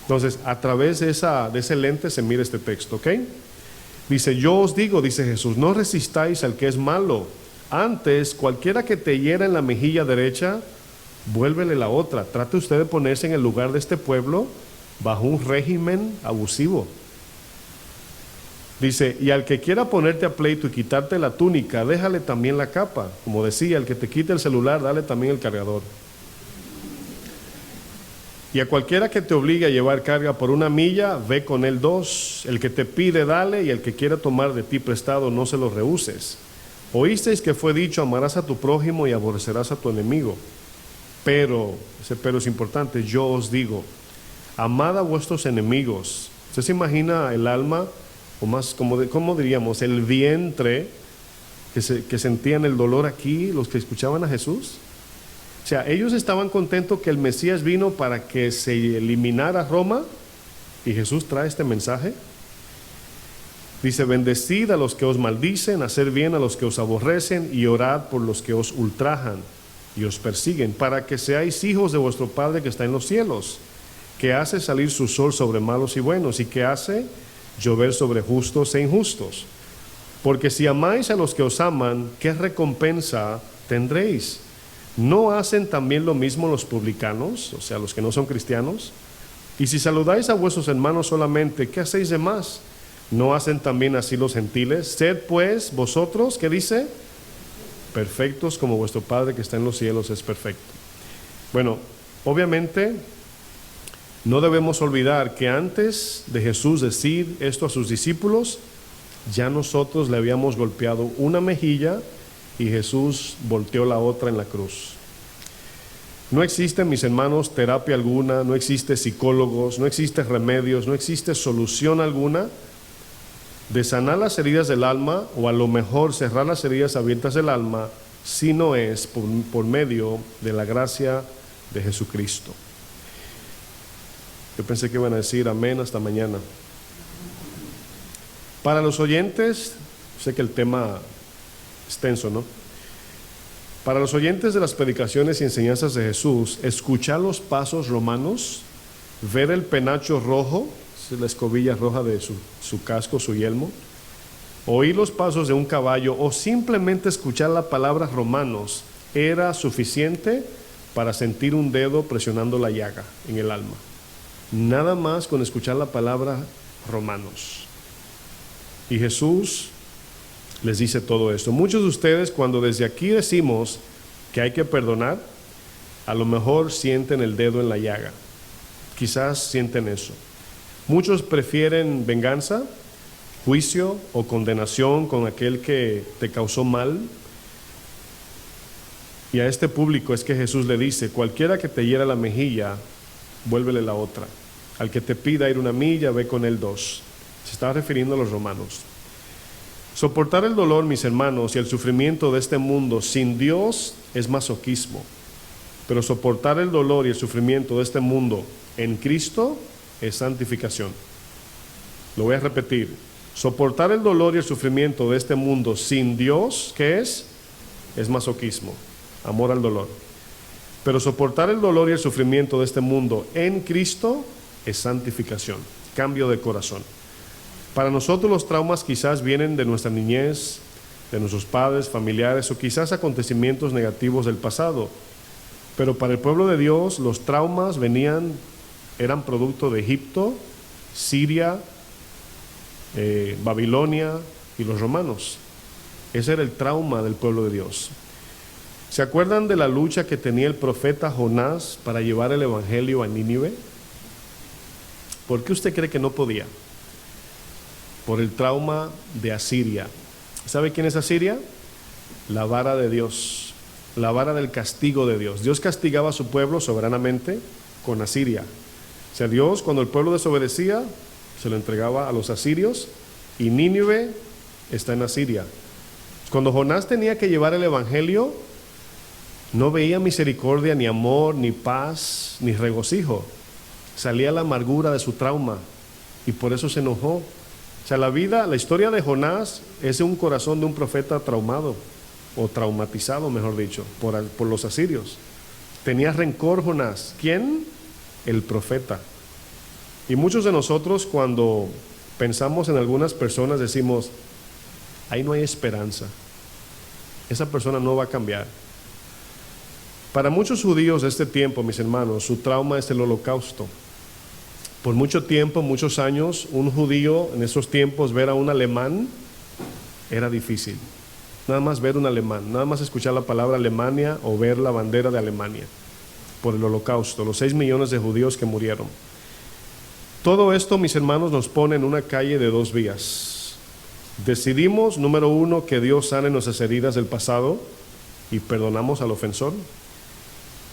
Entonces, a través de ese lente se mira este texto, ¿ok? Dice: yo os digo, dice Jesús, no resistáis al que es malo. Antes, cualquiera que te hiera en la mejilla derecha, vuélvele la otra. Trate usted de ponerse en el lugar de este pueblo bajo un régimen abusivo. Dice: y al que quiera ponerte a pleito y quitarte la túnica, déjale también la capa. Como decía, el que te quite el celular, dale también el cargador. Y a cualquiera que te obligue a llevar carga por 1 milla, ve con él 2. El que te pide, dale, y el que quiera tomar de ti prestado, no se lo rehuses. Oísteis que fue dicho: amarás a tu prójimo y aborrecerás a tu enemigo. Pero, ese pero es importante, yo os digo, amad a vuestros enemigos. ¿Usted se imagina el alma, o más, ¿cómo diríamos? El vientre que sentían el dolor aquí, los que escuchaban a Jesús. O sea, ellos estaban contentos que el Mesías vino para que se eliminara Roma, y Jesús trae este mensaje. Dice: bendecid a los que os maldicen, hacer bien a los que os aborrecen, y orad por los que os ultrajan y os persiguen, para que seáis hijos de vuestro Padre que está en los cielos, que hace salir su sol sobre malos y buenos, y que hace llover sobre justos e injustos. Porque si amáis a los que os aman, ¿qué recompensa tendréis? ¿No hacen también lo mismo los publicanos, o sea, los que no son cristianos? Y si saludáis a vuestros hermanos solamente, ¿qué hacéis de más? ¿No hacen también así los gentiles? Sed pues vosotros, ¿qué dice? Perfectos como vuestro Padre que está en los cielos es perfecto. Bueno, obviamente no debemos olvidar que antes de Jesús decir esto a sus discípulos, ya nosotros le habíamos golpeado una mejilla y Jesús volteó la otra en la cruz. No existe, mis hermanos, terapia alguna, no existe psicólogos, no existe remedios, no existe solución alguna de sanar las heridas del alma, o a lo mejor cerrar las heridas abiertas del alma, si no es por medio de la gracia de Jesucristo. Yo pensé que iban a decir amén hasta mañana. Para los oyentes, sé que el tema es tenso, ¿no? Para los oyentes de las predicaciones y enseñanzas de Jesús, escuchar los pasos romanos, ver el penacho rojo, la escobilla roja de su casco, su yelmo, oír los pasos de un caballo o simplemente escuchar la palabra romanos era suficiente para sentir un dedo presionando la llaga en el alma. Nada más con escuchar la palabra romanos. Y Jesús les dice todo esto. Muchos de ustedes, cuando desde aquí decimos que hay que perdonar, a lo mejor sienten el dedo en la llaga. Quizás sienten eso. Muchos prefieren venganza, juicio o condenación con aquel que te causó mal. Y a este público es que Jesús le dice: cualquiera que te hiera la mejilla, vuélvele la otra. Al que te pida ir una milla, ve con él 2. Se está refiriendo a los romanos. Soportar el dolor, mis hermanos, y el sufrimiento de este mundo sin Dios es masoquismo. Pero soportar el dolor y el sufrimiento de este mundo en Cristo es santificación. Lo voy a repetir. Soportar el dolor y el sufrimiento de este mundo sin Dios, ¿qué es? Es masoquismo, amor al dolor. Pero soportar el dolor y el sufrimiento de este mundo en Cristo es santificación, cambio de corazón. Para nosotros los traumas quizás vienen de nuestra niñez, de nuestros padres, familiares o quizás acontecimientos negativos del pasado. Pero para el pueblo de Dios los traumas eran producto de Egipto, Siria, Babilonia y los romanos. Ese era el trauma del pueblo de Dios. ¿Se acuerdan de la lucha que tenía el profeta Jonás para llevar el evangelio a Nínive? ¿Por qué usted cree que no podía? Por el trauma de Asiria. ¿Sabe quién es Asiria? La vara de Dios, la vara del castigo de Dios. Dios castigaba a su pueblo soberanamente con Asiria. O sea, Dios, cuando el pueblo desobedecía, se lo entregaba a los asirios, y Nínive está en Asiria. Cuando Jonás tenía que llevar el evangelio, no veía misericordia, ni amor, ni paz, ni regocijo. Salía la amargura de su trauma y por eso se enojó. O sea, la historia de Jonás es un corazón de un profeta traumado, o traumatizado, mejor dicho, por los asirios. Tenía rencor Jonás. ¿Quién? El profeta. Y muchos de nosotros, cuando pensamos en algunas personas, decimos: ahí no hay esperanza, esa persona no va a cambiar. Para muchos judíos de este tiempo, mis hermanos, su trauma es el holocausto. Por mucho tiempo, muchos años, un judío en esos tiempos ver a un alemán era difícil. Nada más ver un alemán, nada más escuchar la palabra Alemania o ver la bandera de Alemania, por el holocausto, los 6 millones de judíos que murieron. Todo esto, mis hermanos, nos pone en una calle de 2 vías. Decidimos, número 1, que Dios sane nuestras heridas del pasado y perdonamos al ofensor,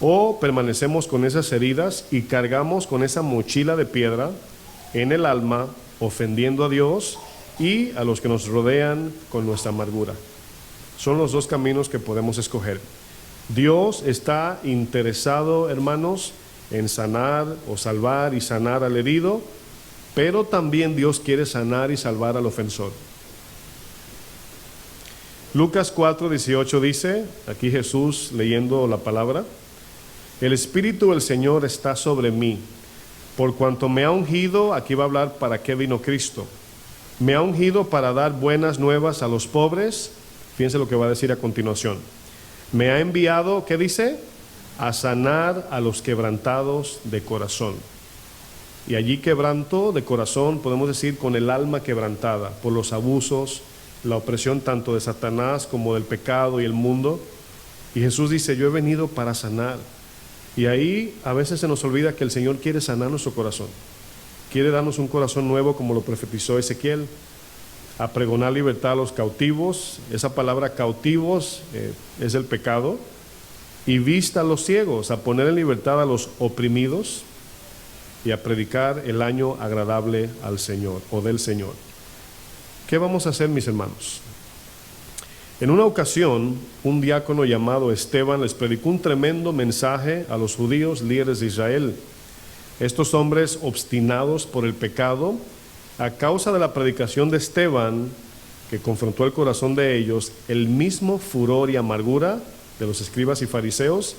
o permanecemos con esas heridas y cargamos con esa mochila de piedra en el alma, ofendiendo a Dios y a los que nos rodean con nuestra amargura. Son los 2 caminos que podemos escoger. Dios está interesado, hermanos, en sanar o salvar y sanar al herido, pero también Dios quiere sanar y salvar al ofensor. Lucas 4:18 dice, aquí Jesús leyendo la palabra: el Espíritu del Señor está sobre mí, Por cuanto me ha ungido, aquí va a hablar para qué vino Cristo. Me ha ungido para dar buenas nuevas a los pobres. Fíjense lo que va a decir a continuación. Me ha enviado, ¿qué dice? A sanar a los quebrantados de corazón. Y allí quebranto de corazón, podemos decir con el alma quebrantada por los abusos, la opresión tanto de Satanás como del pecado y el mundo. Y Jesús dice, yo he venido para sanar. Y ahí a veces se nos olvida que el Señor quiere sanar nuestro corazón. Quiere darnos un corazón nuevo como lo profetizó Ezequiel, a pregonar libertad a los cautivos. Esa palabra cautivos es el pecado. Y vista a los ciegos, a poner en libertad a los oprimidos y a predicar el año agradable al Señor o del Señor. ¿Qué vamos a hacer, mis hermanos? En una ocasión, un diácono llamado Esteban les predicó un tremendo mensaje a los judíos líderes de Israel. Estos hombres obstinados por el pecado, a causa de la predicación de Esteban, que confrontó el corazón de ellos, el mismo furor y amargura de los escribas y fariseos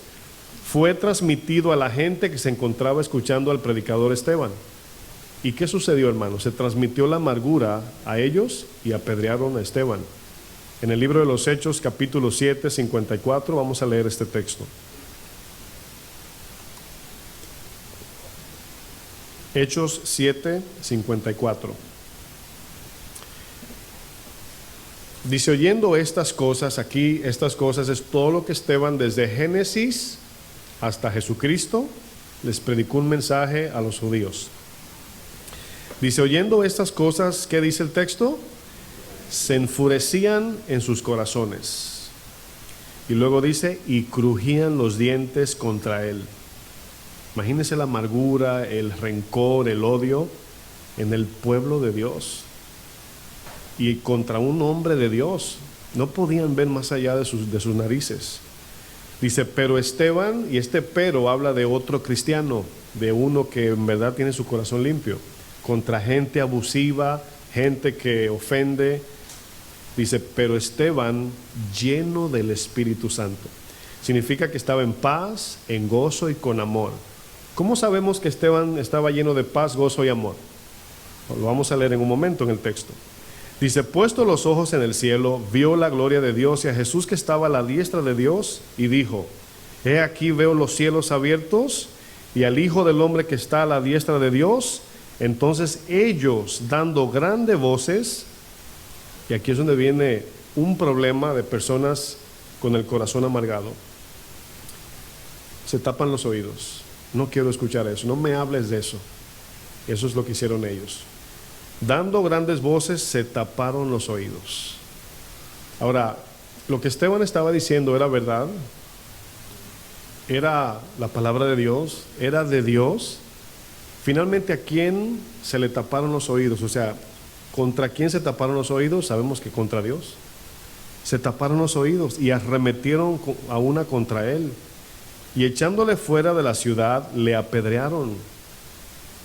fue transmitido a la gente que se encontraba escuchando al predicador Esteban. ¿Y qué sucedió, hermanos? Se transmitió la amargura a ellos y apedrearon a Esteban. En el libro de los Hechos, capítulo 7, 54, vamos a leer este texto. Hechos 7, 54. Dice, oyendo estas cosas, aquí estas cosas es todo lo que Esteban desde Génesis hasta Jesucristo les predicó un mensaje a los judíos. Dice, oyendo estas cosas, ¿qué dice el texto? Se enfurecían en sus corazones. Y luego dice, y crujían los dientes contra él. Imagínense la amargura, el rencor, el odio en el pueblo de Dios. Y contra un hombre de Dios. No podían ver más allá de sus narices. Dice, pero Esteban, y este pero habla de otro cristiano, de uno que en verdad tiene su corazón limpio, contra gente abusiva, gente que ofende. Dice, pero Esteban, lleno del Espíritu Santo. Significa que estaba en paz, en gozo y con amor. ¿Cómo sabemos que Esteban estaba lleno de paz, gozo y amor? Lo vamos a leer en un momento en el texto. Dice, puesto los ojos en el cielo, vio la gloria de Dios y a Jesús que estaba a la diestra de Dios y dijo, he aquí veo los cielos abiertos y al Hijo del Hombre que está a la diestra de Dios. Entonces ellos, dando grandes voces, y aquí es donde viene un problema de personas con el corazón amargado, se tapan los oídos. No quiero escuchar eso, no me hables de eso. Eso es lo que hicieron ellos. Dando grandes voces, se taparon los oídos. Ahora, lo que Esteban estaba diciendo era verdad, era la palabra de Dios, era de Dios. Finalmente, ¿a quién se le taparon los oídos? O sea, ¿contra quién se taparon los oídos? Sabemos que contra Dios. Se taparon los oídos y arremetieron a una contra él. Y echándole fuera de la ciudad, le apedrearon.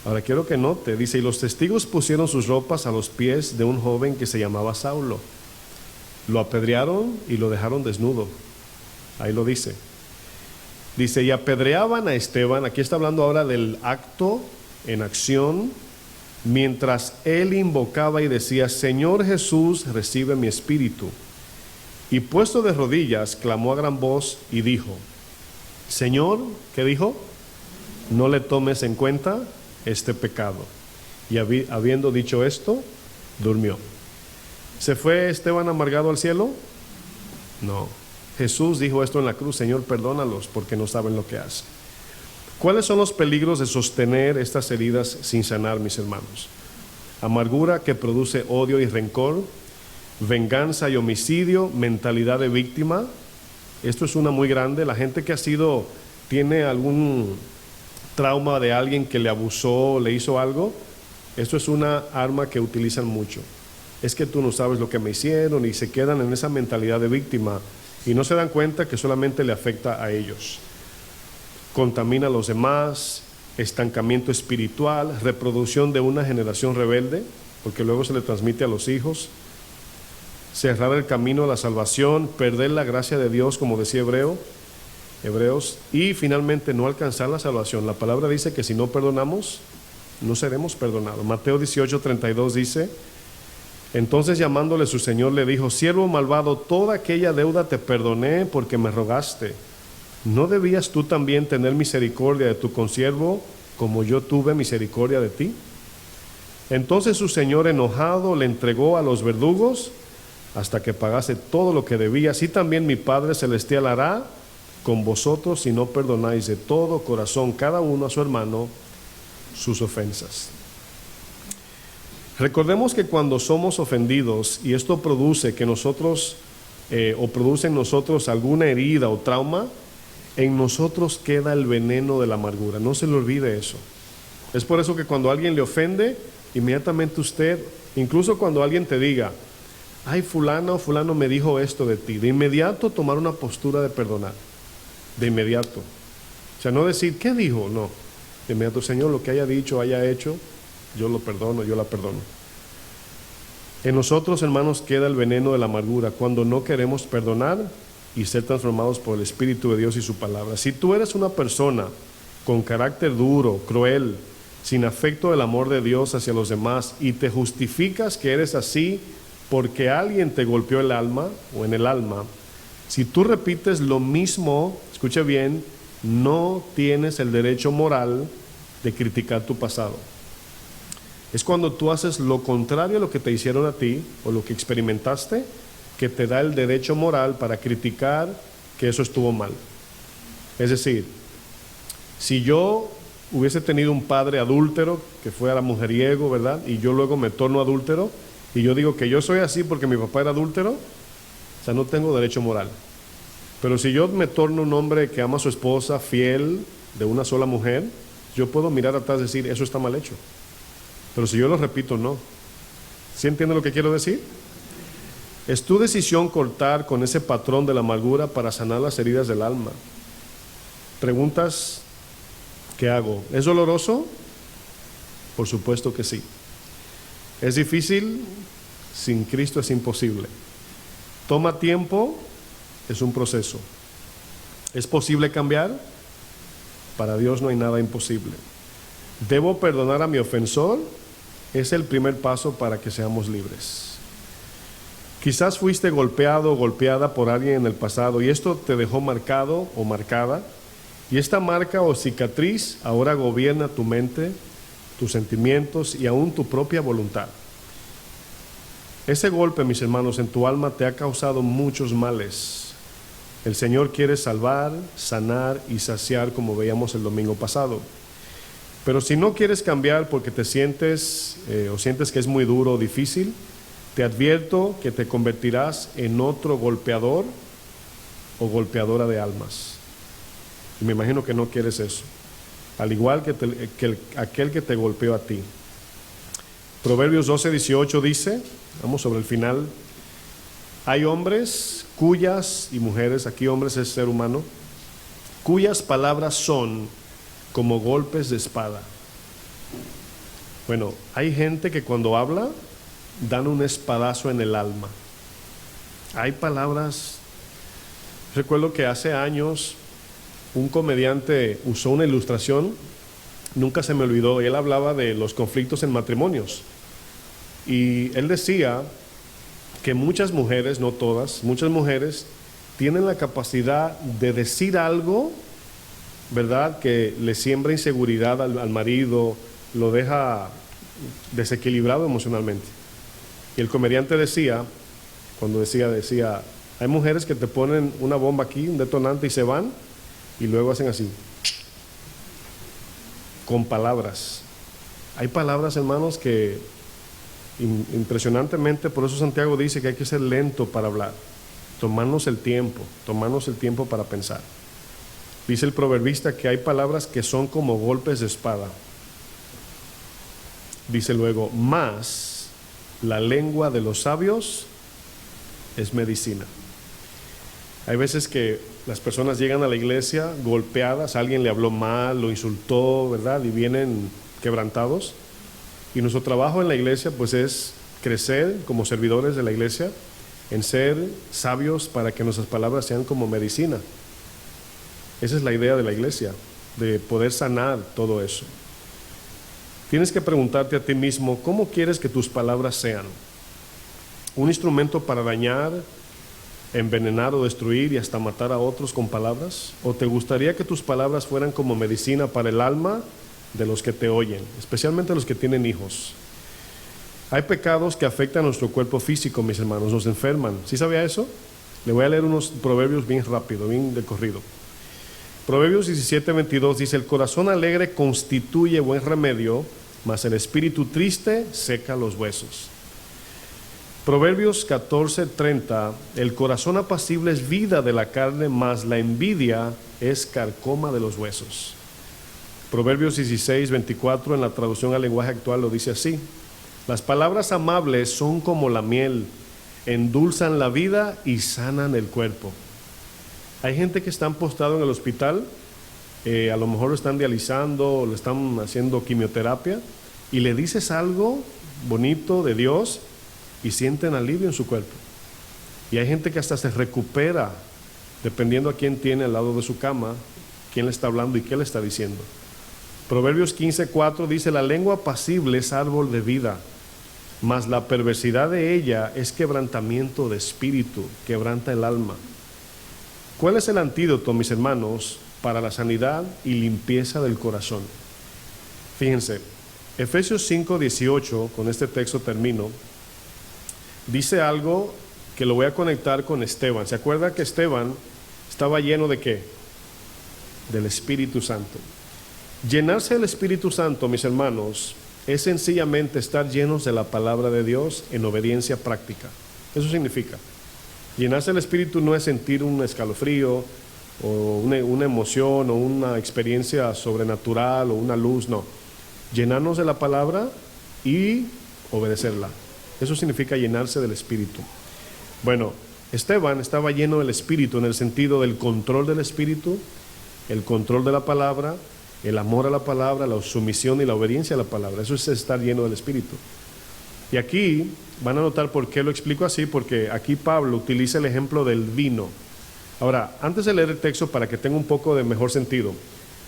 Ahora quiero que note, dice, y los testigos pusieron sus ropas a los pies de un joven que se llamaba Saulo. Lo apedrearon y lo dejaron desnudo. Ahí lo dice. Dice, y apedreaban a Esteban, aquí está hablando ahora del acto en acción, mientras él invocaba y decía, Señor Jesús, recibe mi espíritu. Y puesto de rodillas, clamó a gran voz y dijo, Señor, ¿qué dijo? No le tomes en cuenta este pecado. Y habiendo dicho esto, durmió. ¿Se fue Esteban amargado al cielo? No. Jesús dijo esto en la cruz, Señor, perdónalos porque no saben lo que hacen. ¿Cuáles son los peligros de sostener estas heridas sin sanar, mis hermanos? Amargura que produce odio y rencor, venganza y homicidio, mentalidad de víctima. Esto es una muy grande. La gente que tiene algún trauma de alguien que le abusó, le hizo algo, esto es una arma que utilizan mucho. Es que tú no sabes lo que me hicieron, y se quedan en esa mentalidad de víctima y no se dan cuenta que solamente le afecta a ellos. Contamina a los demás, estancamiento espiritual, reproducción de una generación rebelde, porque luego se le transmite a los hijos, cerrar el camino a la salvación, perder la gracia de Dios, como decía Hebreos, y finalmente no alcanzar la salvación. La palabra dice que si no perdonamos, no seremos perdonados. Mateo 18:32 dice: entonces llamándole su señor le dijo: siervo malvado, toda aquella deuda te perdoné porque me rogaste. ¿No debías tú también tener misericordia de tu consiervo como yo tuve misericordia de ti? Entonces su señor enojado le entregó a los verdugos hasta que pagase todo lo que debía. Así también mi Padre Celestial hará con vosotros si no perdonáis de todo corazón cada uno a su hermano sus ofensas. Recordemos que cuando somos ofendidos y esto produce que nosotros o produce en nosotros alguna herida o trauma, en nosotros queda el veneno de la amargura. No se le olvide eso. Es por eso que cuando alguien le ofende, inmediatamente usted, incluso cuando alguien te diga: ay, fulana o fulano me dijo esto de ti, de inmediato tomar una postura de perdonar. De inmediato. O sea, no decir, ¿qué dijo? No. De inmediato: Señor, lo que haya dicho, haya hecho, yo lo perdono, yo la perdono. En nosotros, hermanos, queda el veneno de la amargura cuando no queremos perdonar y ser transformados por el Espíritu de Dios y su palabra. Si tú eres una persona con carácter duro, cruel, sin afecto del amor de Dios hacia los demás, y te justificas que eres así porque alguien te golpeó el alma o en el alma, si tú repites lo mismo, escuche bien, no tienes el derecho moral de criticar tu pasado. Es cuando tú haces lo contrario a lo que te hicieron a ti o lo que experimentaste, que te da el derecho moral para criticar que eso estuvo mal. Es decir, si yo hubiese tenido un padre adúltero que fuera mujeriego, ¿verdad? Y yo luego me torno adúltero y yo digo que yo soy así porque mi papá era adúltero, o sea, no tengo derecho moral. Pero si yo me torno un hombre que ama a su esposa, fiel, de una sola mujer, yo puedo mirar atrás y decir, eso está mal hecho. Pero si yo lo repito, no. ¿Sí entiende lo que quiero decir? Es tu decisión cortar con ese patrón de la amargura para sanar las heridas del alma. Preguntas, ¿qué hago? ¿Es doloroso? Por supuesto que sí. ¿Es difícil? Sin Cristo es imposible. ¿Toma tiempo? Es un proceso. ¿Es posible cambiar? Para Dios no hay nada imposible. ¿Debo perdonar a mi ofensor? Es el primer paso para que seamos libres. Quizás fuiste golpeado o golpeada por alguien en el pasado y esto te dejó marcado o marcada, y esta marca o cicatriz ahora gobierna tu mente, tus sentimientos y aún tu propia voluntad. Ese golpe, mis hermanos, en tu alma te ha causado muchos males. El Señor quiere salvar, sanar y saciar, como veíamos el domingo pasado. Pero si no quieres cambiar porque te sientes o sientes que es muy duro o difícil, te advierto que te convertirás en otro golpeador o golpeadora de almas. Y me imagino que no quieres eso. Al igual que aquel que te golpeó a ti. Proverbios 12:18 dice, vamos sobre el final, hay hombres cuyas, y mujeres, aquí hombres es ser humano, cuyas palabras son como golpes de espada. Bueno, hay gente que cuando habla dan un espadazo en el alma. Hay palabras. Recuerdo que hace años un comediante usó una ilustración, nunca se me olvidó, y él hablaba de los conflictos en matrimonios. Y él decía que muchas mujeres, no todas, muchas mujeres tienen la capacidad de decir algo, ¿verdad?, que le siembra inseguridad al marido, lo deja desequilibrado emocionalmente. Y el comediante decía, cuando decía, hay mujeres que te ponen una bomba aquí, un detonante, y se van, y luego hacen así, con palabras. Hay palabras, hermanos, que impresionantemente, por eso Santiago dice que hay que ser lento para hablar, tomarnos el tiempo para pensar. Dice el proverbista que hay palabras que son como golpes de espada. Dice luego, más la lengua de los sabios es medicina. Hay veces que las personas llegan a la iglesia golpeadas, alguien le habló mal, lo insultó, ¿verdad? Y vienen quebrantados. Y nuestro trabajo en la iglesia pues es crecer como servidores de la iglesia, en ser sabios para que nuestras palabras sean como medicina. Esa es la idea de la iglesia, de poder sanar todo eso. tienes que preguntarte a ti mismo, ¿cómo quieres que tus palabras sean? ¿Un instrumento para dañar, envenenar o destruir y hasta matar a otros con palabras? ¿O te gustaría que tus palabras fueran como medicina para el alma de los que te oyen, especialmente los que tienen hijos? Hay pecados que afectan a nuestro cuerpo físico, mis hermanos, nos enferman. ¿Sí sabía eso? Le voy a leer unos proverbios bien rápido, bien de corrido. Proverbios 17:22 dice: el corazón alegre constituye buen remedio, mas el espíritu triste seca los huesos. Proverbios 14:30, el corazón apacible es vida de la carne, mas la envidia es carcoma de los huesos. Proverbios 16:24 en la traducción al lenguaje actual lo dice así: las palabras amables son como la miel, endulzan la vida y sanan el cuerpo. Hay gente que está postrado en el hospital, a lo mejor lo están dializando, lo están haciendo quimioterapia, y le dices algo bonito de Dios y sienten alivio en su cuerpo. Y hay gente que hasta se recupera, dependiendo a quién tiene al lado de su cama, quién le está hablando y qué le está diciendo. Proverbios 15:4 dice: la lengua apacible es árbol de vida, mas la perversidad de ella es quebrantamiento de espíritu, quebranta el alma. ¿Cuál es el antídoto, mis hermanos, para la sanidad y limpieza del corazón? Fíjense, Efesios 5:18, con este texto termino, dice algo que lo voy a conectar con Esteban. ¿Se acuerda que Esteban estaba lleno de qué? Del Espíritu Santo. Llenarse del Espíritu Santo, mis hermanos, es sencillamente estar llenos de la palabra de Dios en obediencia práctica. Eso significa. Llenarse del Espíritu no es sentir un escalofrío o una emoción o una experiencia sobrenatural o una luz, no. Llenarnos de la palabra y obedecerla. Eso significa llenarse del Espíritu. Bueno, Esteban estaba lleno del Espíritu en el sentido del control del Espíritu, el control de la palabra, el amor a la palabra, la sumisión y la obediencia a la palabra. Eso es estar lleno del Espíritu. Y aquí van a notar por qué lo explico así, porque aquí Pablo utiliza el ejemplo del vino. Ahora, antes de leer el texto, para que tenga un poco de mejor sentido,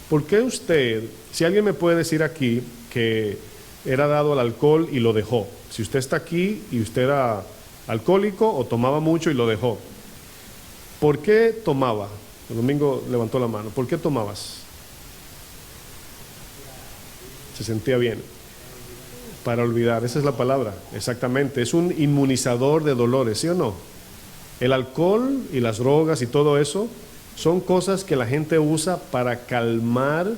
¿por qué usted, si alguien me puede decir aquí que era dado al alcohol y lo dejó? Si usted está aquí y usted era alcohólico o tomaba mucho y lo dejó, ¿por qué tomaba? El domingo levantó la mano. ¿Por qué tomabas? Se sentía bien. Para olvidar, esa es la palabra, exactamente. Es un inmunizador de dolores, ¿sí o no? El alcohol y las drogas y todo eso son cosas que la gente usa para calmar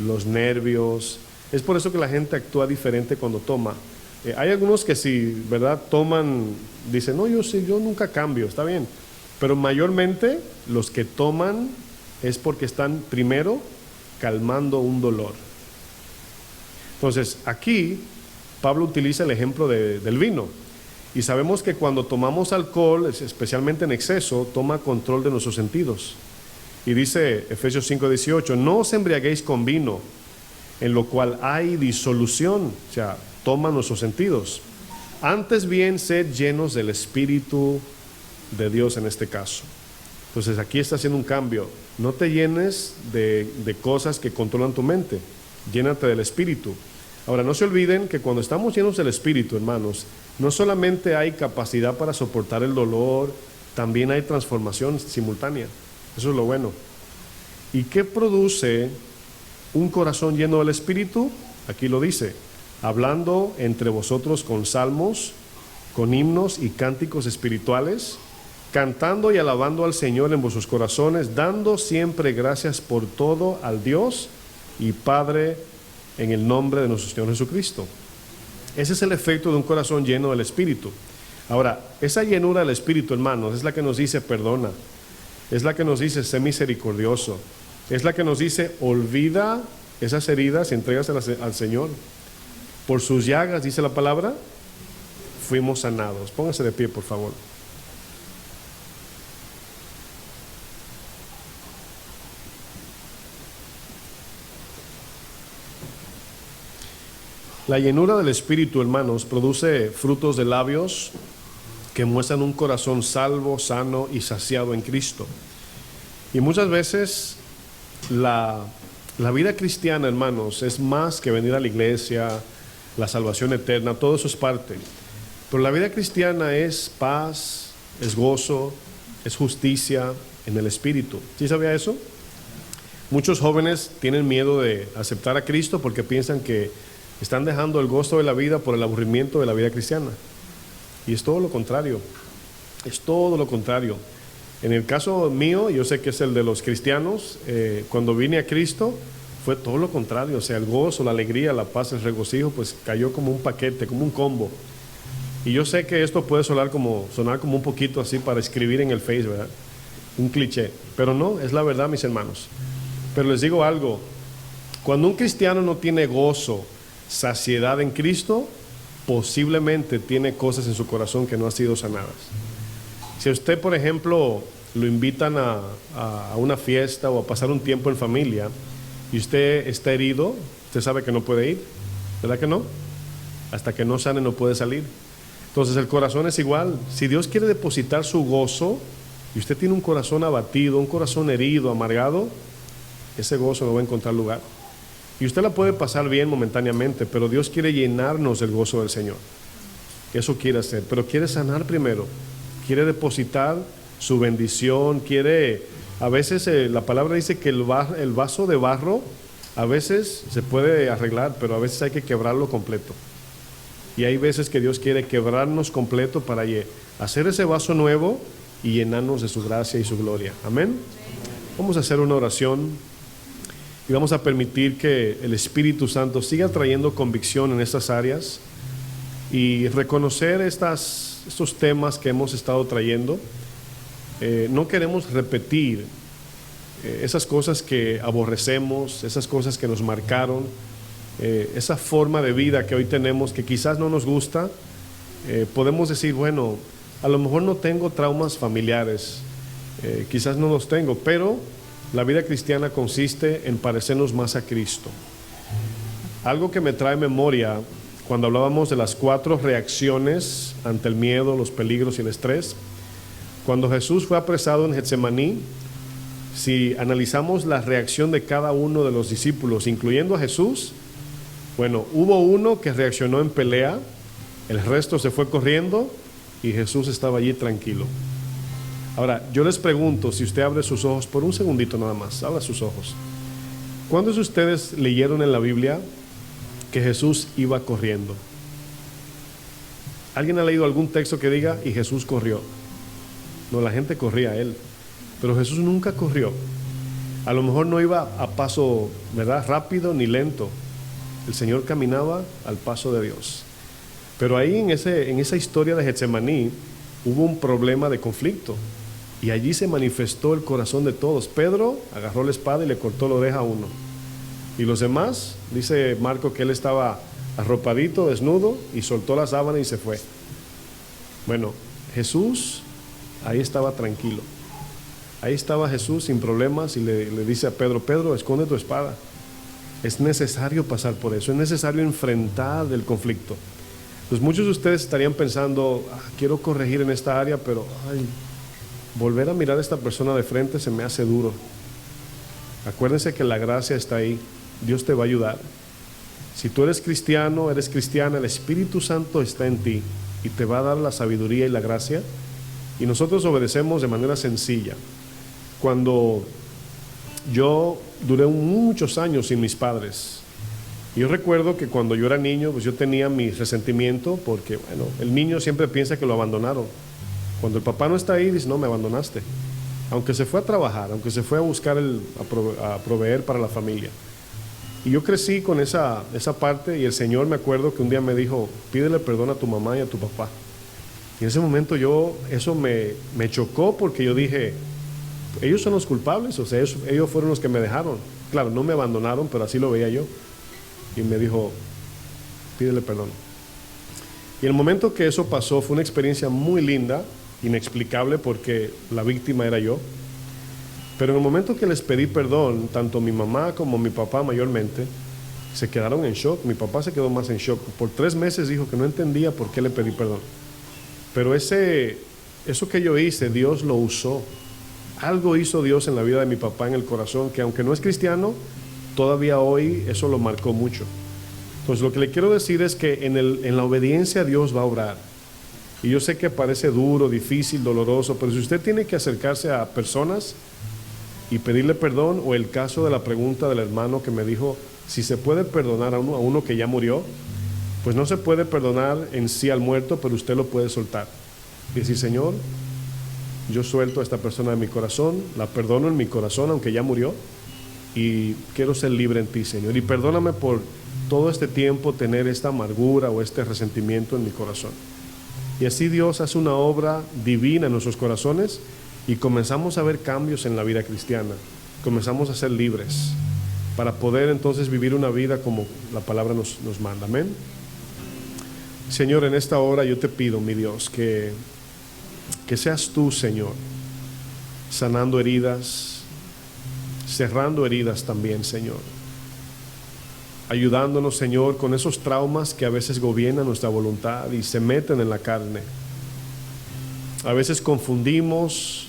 los nervios. Es por eso que la gente actúa diferente cuando toma. Hay algunos que si, ¿verdad?, toman, dicen, no, yo nunca cambio, está bien. Pero mayormente los que toman es porque están primero calmando un dolor. Entonces, aquí Pablo utiliza el ejemplo del vino. Y sabemos que cuando tomamos alcohol, especialmente en exceso, toma control de nuestros sentidos. Y dice Efesios 5:18, no os embriaguéis con vino, en lo cual hay disolución, o sea, toma nuestros sentidos. Antes bien, sed llenos del Espíritu de Dios en este caso. Entonces aquí está haciendo un cambio. No te llenes de cosas que controlan tu mente. Llénate del Espíritu. Ahora, no se olviden que cuando estamos llenos del Espíritu, hermanos, no solamente hay capacidad para soportar el dolor, también hay transformación simultánea. Eso es lo bueno. ¿Y qué produce un corazón lleno del Espíritu? Aquí lo dice: hablando entre vosotros con salmos, con himnos y cánticos espirituales, cantando y alabando al Señor en vuestros corazones, dando siempre gracias por todo al Dios y Padre en el nombre de nuestro Señor Jesucristo. Ese es el efecto de un corazón lleno del Espíritu. Ahora, esa llenura del Espíritu, hermanos, es la que nos dice perdona, es la que nos dice sé misericordioso, es la que nos dice olvida esas heridas y entrégaselas al Señor. Por sus llagas, dice la palabra, fuimos sanados. Póngase de pie, por favor. La llenura del Espíritu, hermanos, produce frutos de labios que muestran un corazón salvo, sano y saciado en Cristo. Y muchas veces la La vida cristiana, hermanos, es más que venir a la iglesia, la salvación eterna, todo eso es parte. Pero la vida cristiana es paz, es gozo, es justicia en el Espíritu. ¿Sí sabía eso? Muchos jóvenes tienen miedo de aceptar a Cristo porque piensan que están dejando el gozo de la vida por el aburrimiento de la vida cristiana. Y es todo lo contrario. Es todo lo contrario. En el caso mío, yo sé que es el de los cristianos, cuando vine a Cristo fue todo lo contrario. O sea, el gozo, la alegría, la paz, el regocijo, pues cayó como un paquete, como un combo. Y yo sé que esto puede sonar como un poquito así para escribir en el Face, ¿verdad? Un cliché. Pero no, es la verdad, mis hermanos. Pero les digo algo, cuando un cristiano no tiene gozo, saciedad en Cristo, posiblemente tiene cosas en su corazón que no han sido sanadas. Si a usted, por ejemplo, lo invitan a una fiesta o a pasar un tiempo en familia y usted está herido, usted sabe que no puede ir, ¿verdad que no? Hasta que no sane no puede salir. Entonces el corazón es igual. Si Dios quiere depositar su gozo y usted tiene un corazón abatido, un corazón herido, amargado, ese gozo no va a encontrar lugar. Y usted la puede pasar bien momentáneamente, pero Dios quiere llenarnos del gozo del Señor. Eso quiere hacer, pero quiere sanar primero. Quiere depositar su bendición, a veces la palabra dice que el vaso de barro a veces se puede arreglar, pero a veces hay que quebrarlo completo. Y hay veces que Dios quiere quebrarnos completo para hacer ese vaso nuevo y llenarnos de su gracia y su gloria. Amén. Vamos a hacer una oración y vamos a permitir que el Espíritu Santo siga trayendo convicción en estas áreas y reconocer estos temas que hemos estado trayendo. No queremos repetir esas cosas que aborrecemos, esas cosas que nos marcaron, esa forma de vida que hoy tenemos que quizás no nos gusta. Podemos decir, bueno, a lo mejor no tengo traumas familiares, quizás no los tengo, pero la vida cristiana consiste en parecernos más a Cristo. Algo que me trae memoria cuando hablábamos de las 4 reacciones ante el miedo, los peligros y el estrés. Cuando Jesús fue apresado en Getsemaní, si analizamos la reacción de cada uno de los discípulos, incluyendo a Jesús, bueno, hubo uno que reaccionó en pelea, el resto se fue corriendo y Jesús estaba allí tranquilo. Ahora, yo les pregunto, si usted abre sus ojos por un segundito nada más, abra sus ojos. ¿Cuántos de ustedes leyeron en la Biblia que Jesús iba corriendo? ¿Alguien ha leído algún texto que diga y Jesús corrió? No, la gente corría a él, pero Jesús nunca corrió. A lo mejor no iba a paso, ¿verdad?, rápido ni lento. El Señor caminaba al paso de Dios. Pero ahí en esa historia de Getsemaní hubo un problema de conflicto y allí se manifestó el corazón de todos. Pedro agarró la espada y le cortó la oreja a uno. Y los demás, dice Marco que él estaba arropadito, desnudo, y soltó la sábana y se fue. Bueno, Jesús ahí estaba tranquilo. Ahí estaba Jesús sin problemas y le dice a Pedro, Pedro, esconde tu espada. Es necesario pasar por eso, es necesario enfrentar el conflicto. Pues muchos de ustedes estarían pensando, quiero corregir en esta área, pero volver a mirar a esta persona de frente se me hace duro. Acuérdense que la gracia está ahí, Dios te va a ayudar. Si tú eres cristiano, eres cristiana, el Espíritu Santo está en ti y te va a dar la sabiduría y la gracia, y nosotros obedecemos de manera sencilla. Cuando yo duré muchos años sin mis padres, yo recuerdo que cuando yo era niño, pues yo tenía mi resentimiento porque, bueno, el niño siempre piensa que lo abandonaron. Cuando el papá no está ahí, dice, no, me abandonaste. Aunque se fue a trabajar, aunque se fue a buscar a proveer para la familia. Y yo crecí con esa parte, y el Señor, me acuerdo que un día me dijo, pídele perdón a tu mamá y a tu papá. Y en ese momento eso me chocó, porque yo dije, ellos son los culpables, o sea, ellos fueron los que me dejaron. Claro, no me abandonaron, pero así lo veía yo. Y me dijo, pídele perdón. Y el momento que eso pasó fue una experiencia muy linda, inexplicable, porque la víctima era yo. Pero en el momento que les pedí perdón, tanto mi mamá como mi papá mayormente, se quedaron en shock. Mi papá se quedó más en shock. Por 3 meses dijo que no entendía por qué le pedí perdón. Pero eso que yo hice, Dios lo usó. Algo hizo Dios en la vida de mi papá, en el corazón, que aunque no es cristiano, todavía hoy eso lo marcó mucho. Entonces lo que le quiero decir es que en la obediencia Dios va a obrar. Y yo sé que parece duro, difícil, doloroso, pero si usted tiene que acercarse a personas y pedirle perdón, o el caso de la pregunta del hermano que me dijo si se puede perdonar a uno que ya murió, pues no se puede perdonar en sí al muerto, pero usted lo puede soltar y decir: Señor, yo suelto a esta persona de mi corazón, la perdono en mi corazón aunque ya murió, y quiero ser libre en ti, Señor, y perdóname por todo este tiempo tener esta amargura o este resentimiento en mi corazón. Y así Dios hace una obra divina en nuestros corazones y comenzamos a ver cambios en la vida cristiana, comenzamos a ser libres para poder entonces vivir una vida como la palabra nos manda. Amén. Señor, en esta hora yo te pido, mi Dios, que seas tú, Señor, sanando heridas, cerrando heridas también, Señor, ayudándonos, Señor, con esos traumas que a veces gobiernan nuestra voluntad y se meten en la carne. A veces confundimos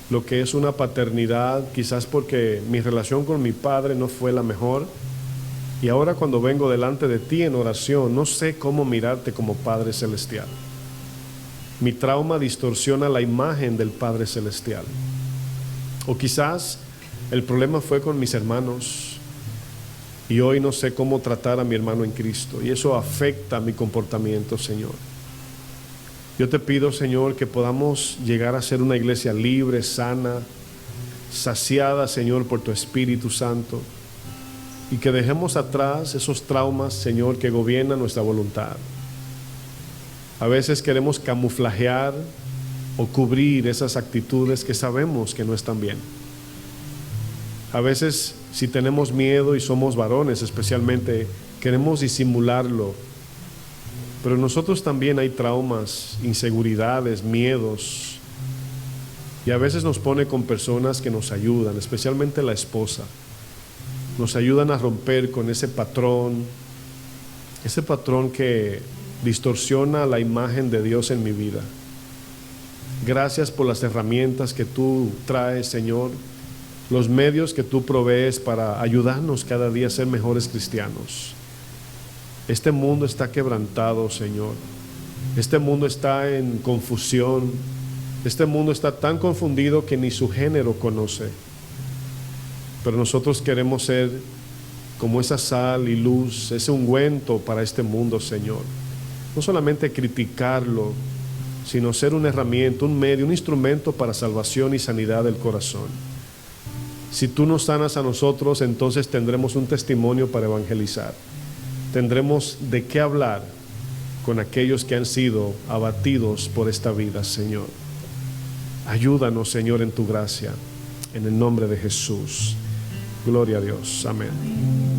lo que es una paternidad, quizás porque mi relación con mi padre no fue la mejor, y ahora cuando vengo delante de ti en oración no sé cómo mirarte como Padre Celestial. Mi trauma distorsiona la imagen del Padre Celestial. O quizás el problema fue con mis hermanos y hoy no sé cómo tratar a mi hermano en Cristo, y eso afecta mi comportamiento, Señor. Yo te pido, Señor, que podamos llegar a ser una iglesia libre, sana, saciada, Señor, por tu Espíritu Santo, y que dejemos atrás esos traumas, Señor, que gobiernan nuestra voluntad. A veces queremos camuflajear o cubrir esas actitudes que sabemos que no están bien. A veces, si tenemos miedo y somos varones especialmente, queremos disimularlo. Pero nosotros también hay traumas, inseguridades, miedos. Y a veces nos pone con personas que nos ayudan, especialmente la esposa. Nos ayudan a romper con ese patrón que distorsiona la imagen de Dios en mi vida. Gracias por las herramientas que tú traes, Señor, los medios que tú provees para ayudarnos cada día a ser mejores cristianos. Este mundo está quebrantado, Señor. Este mundo está en confusión. Este mundo está tan confundido que ni su género conoce. Pero nosotros queremos ser como esa sal y luz, ese ungüento para este mundo, Señor. No solamente criticarlo, sino ser una herramienta, un medio, un instrumento para salvación y sanidad del corazón. Si tú nos sanas a nosotros, entonces tendremos un testimonio para evangelizar. Tendremos de qué hablar con aquellos que han sido abatidos por esta vida, Señor. Ayúdanos, Señor, en tu gracia, en el nombre de Jesús. Gloria a Dios. Amén.